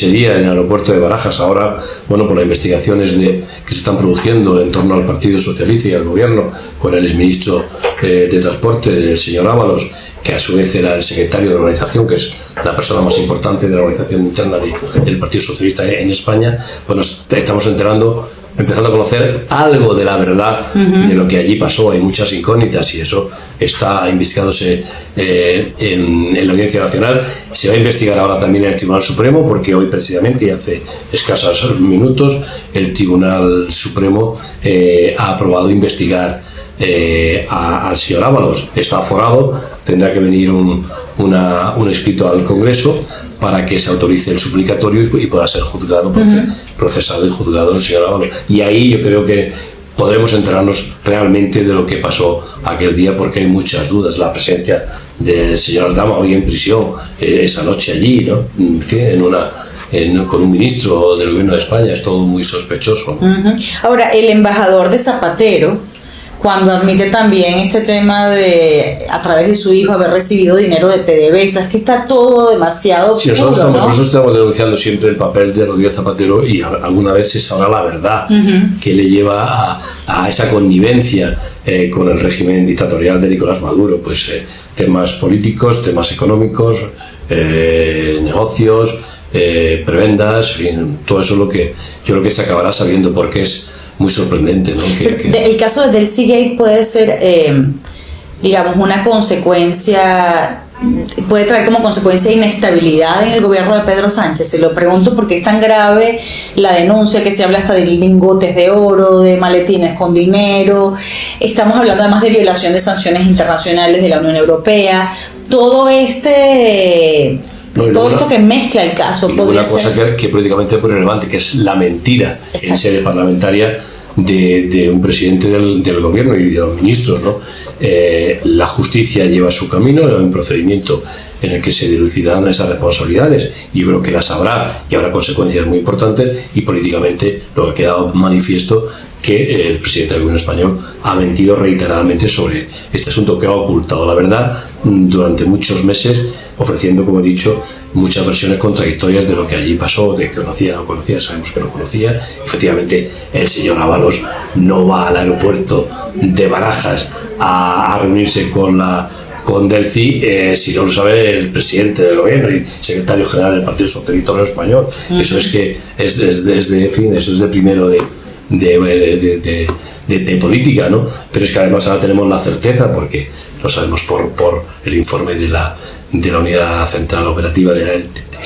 G: día en el aeropuerto de Barajas. Ahora, bueno, por las investigaciones que se están produciendo en torno al Partido Socialista y al gobierno, con el exministro de Transporte, el señor Ábalos, que a su vez era el secretario de la organización, que es la persona más importante de la organización interna del Partido Socialista en España, pues nos estamos empezando a conocer algo de la verdad de lo que allí pasó. Hay muchas incógnitas y eso está investigándose en la Audiencia Nacional. Se va a investigar ahora también en el Tribunal Supremo, porque hoy precisamente, y hace escasos minutos, el Tribunal Supremo ha aprobado investigar al señor Ábalos. Está aforado, tendrá que venir un escrito al Congreso para que se autorice el suplicatorio y pueda ser juzgado, procesado y juzgado el señor Ábalos. Y ahí yo creo que podremos enterarnos realmente de lo que pasó aquel día, porque hay muchas dudas. La presencia del señor Aldama hoy en prisión, esa noche allí, ¿no? Con un ministro del gobierno de España, es todo muy sospechoso.
D: Ahora, el embajador de Zapatero, cuando admite también este tema de, a través de su hijo, haber recibido dinero de PDVSA, es que está todo demasiado oscuro,
G: sí, nosotros estamos denunciando siempre el papel de Rodríguez Zapatero, y alguna vez se sabrá la verdad que le lleva a esa connivencia con el régimen dictatorial de Nicolás Maduro. Pues temas políticos, temas económicos, negocios, prebendas, en fin, todo eso es lo que yo creo que se acabará sabiendo, porque es muy sorprendente, ¿no?
D: El caso de Delcy Gate puede ser, digamos, una consecuencia, puede traer como consecuencia inestabilidad en el gobierno de Pedro Sánchez. Se lo pregunto porque es tan grave la denuncia que se habla hasta de lingotes de oro, de maletines con dinero. Estamos hablando además de violación de sanciones internacionales de la Unión Europea. Todo esto que mezcla el caso podría
G: ser... Una cosa que políticamente es muy relevante, que es la mentira en sede parlamentaria de un presidente del gobierno y de los ministros, ¿no? La justicia lleva su camino, hay un procedimiento en el que se dilucidarán esas responsabilidades, y yo creo que las habrá y habrá consecuencias muy importantes, y políticamente lo que ha quedado manifiesto que el presidente del gobierno español ha mentido reiteradamente sobre este asunto, que ha ocultado la verdad durante muchos meses, ofreciendo, como he dicho, muchas versiones contradictorias de lo que allí pasó, de que conocía o no conocía. Sabemos que no conocía. Efectivamente, el señor Ábalos no va al aeropuerto de Barajas a reunirse con Delcy, si no lo sabe el presidente del gobierno y secretario general del Partido Socialista Obrero Español. Eso es que eso es de primero de política, ¿no? Pero es que además ahora tenemos la certeza, porque lo sabemos por el informe de la Unidad Central Operativa de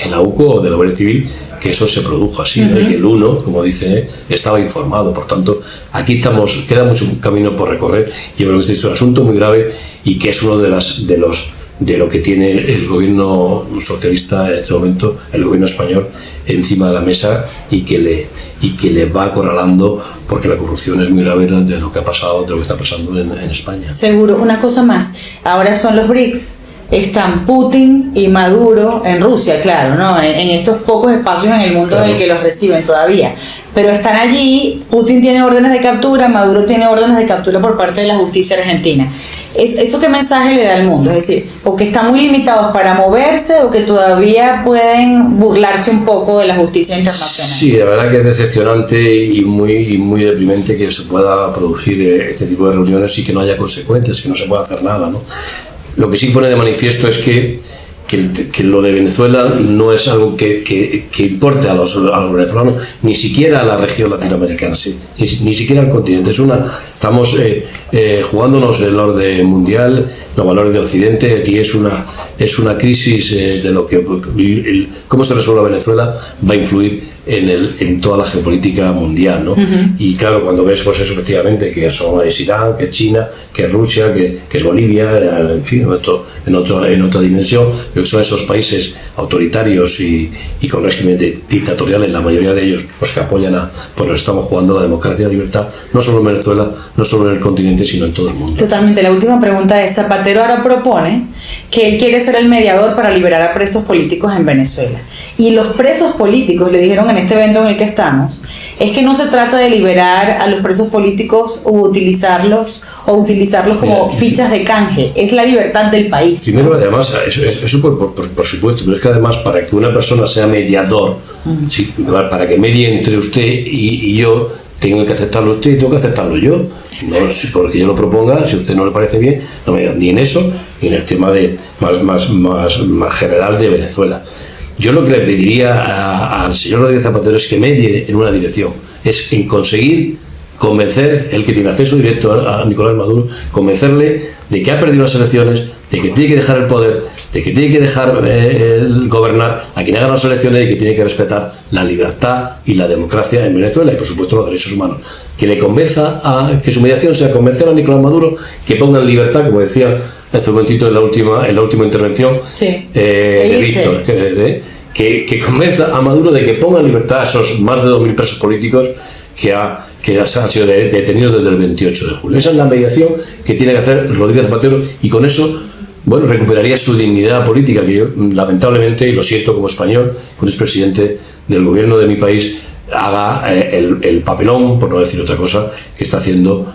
G: la UCO o de la Guardia Civil, que eso se produjo así, ¿no? Y que el uno, como dice, estaba informado. Por tanto, aquí queda mucho camino por recorrer. Yo creo que este es un asunto muy grave y que es uno de los de lo que tiene el gobierno socialista en este momento, el gobierno español, encima de la mesa y que le va acorralando, porque la corrupción es muy grave de lo que ha pasado, de lo que está pasando en España.
D: Seguro. Una cosa más, ahora son los BRICS. Están Putin y Maduro en Rusia, claro, ¿no? En estos pocos espacios en el mundo en el que los reciben todavía. Pero están allí, Putin tiene órdenes de captura, Maduro tiene órdenes de captura por parte de la justicia argentina. ¿Eso qué mensaje le da al mundo? Es decir, o que están muy limitados para moverse o que todavía pueden burlarse un poco de la justicia internacional.
G: Sí, la verdad que es decepcionante y muy deprimente que se pueda producir este tipo de reuniones y que no haya consecuencias, que no se pueda hacer nada, ¿no? Lo que sí pone de manifiesto es que lo de Venezuela no es algo que importe a los venezolanos, ni siquiera a la región latinoamericana, sí, ni siquiera al continente. Estamos jugándonos el orden mundial, los valores de Occidente. Aquí es una crisis de lo que cómo se resuelva Venezuela va a influir en toda la geopolítica mundial, ¿no? Y claro, cuando ves pues eso, efectivamente, que es Irán, que es China, que es Rusia, que es Bolivia, en fin, en otra dimensión, pero que son esos países autoritarios y con régimen dictatorial, en la mayoría de ellos, pues que apoyan pues nos estamos jugando la democracia y la libertad, no solo en Venezuela, no solo en el continente, sino en todo el mundo.
D: Totalmente. La última pregunta es, Zapatero ahora propone que él quiere ser el mediador para liberar a presos políticos en Venezuela. Y los presos políticos, le dijeron en este evento en el que estamos, es que no se trata de liberar a los presos políticos o utilizarlos como fichas de canje, es la libertad del país.
G: Primero, además, eso por supuesto, pero es que además para que una persona sea mediador, sí, para que medie entre usted y yo, tengo que aceptarlo usted y tengo que aceptarlo yo. No, porque yo lo proponga, si a usted no le parece bien, no me diga ni en eso, ni en el tema más general de Venezuela. Yo lo que le pediría al señor Rodríguez Zapatero es que medie en una dirección, es en conseguir convencer, el que tiene acceso directo a Nicolás Maduro, convencerle de que ha perdido las elecciones, de que tiene que dejar el poder, de que tiene que dejar gobernar a quien haga las elecciones y que tiene que respetar la libertad y la democracia en Venezuela y por supuesto los derechos humanos. Que le convenza que su mediación sea convencer a Nicolás Maduro que ponga en libertad, como decía hace un momentito en la última intervención de Víctor, que convenza a Maduro de que ponga en libertad a esos más de 2.000 presos políticos que han sido detenidos desde el 28 de julio. Esa es la mediación que tiene que hacer Rodríguez Zapatero y con eso, bueno, recuperaría su dignidad política, que yo lamentablemente, y lo siento como español, un expresidente del gobierno de mi país haga el papelón, por no decir otra cosa, que está haciendo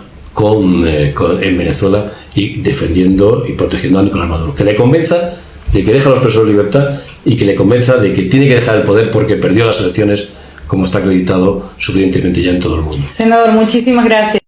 G: en Venezuela y defendiendo y protegiendo a Nicolás Maduro. Que le convenza de que deja a los presos en libertad y que le convenza de que tiene que dejar el poder porque perdió las elecciones, como está acreditado suficientemente ya en todo el mundo.
D: Senador, muchísimas gracias.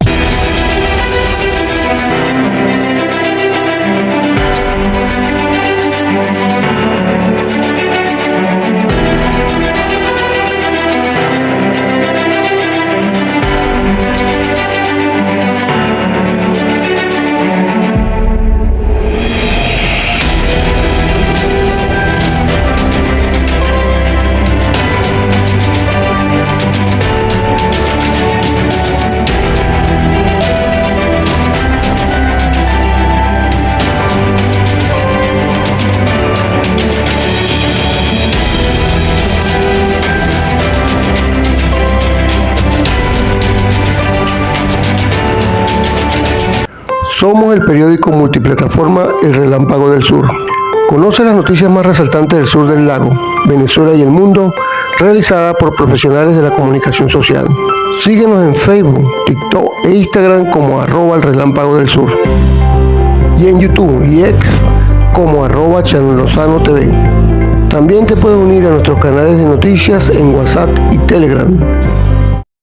S: Somos el periódico multiplataforma El Relámpago del Sur. Conoce las noticias más resaltantes del sur del lago, Venezuela y el mundo, realizada por profesionales de la comunicación social. Síguenos en Facebook, TikTok e Instagram como @El Relámpago del Sur. Y en YouTube y X como @Chanlozano TV. También te puedes unir a nuestros canales de noticias en WhatsApp y Telegram.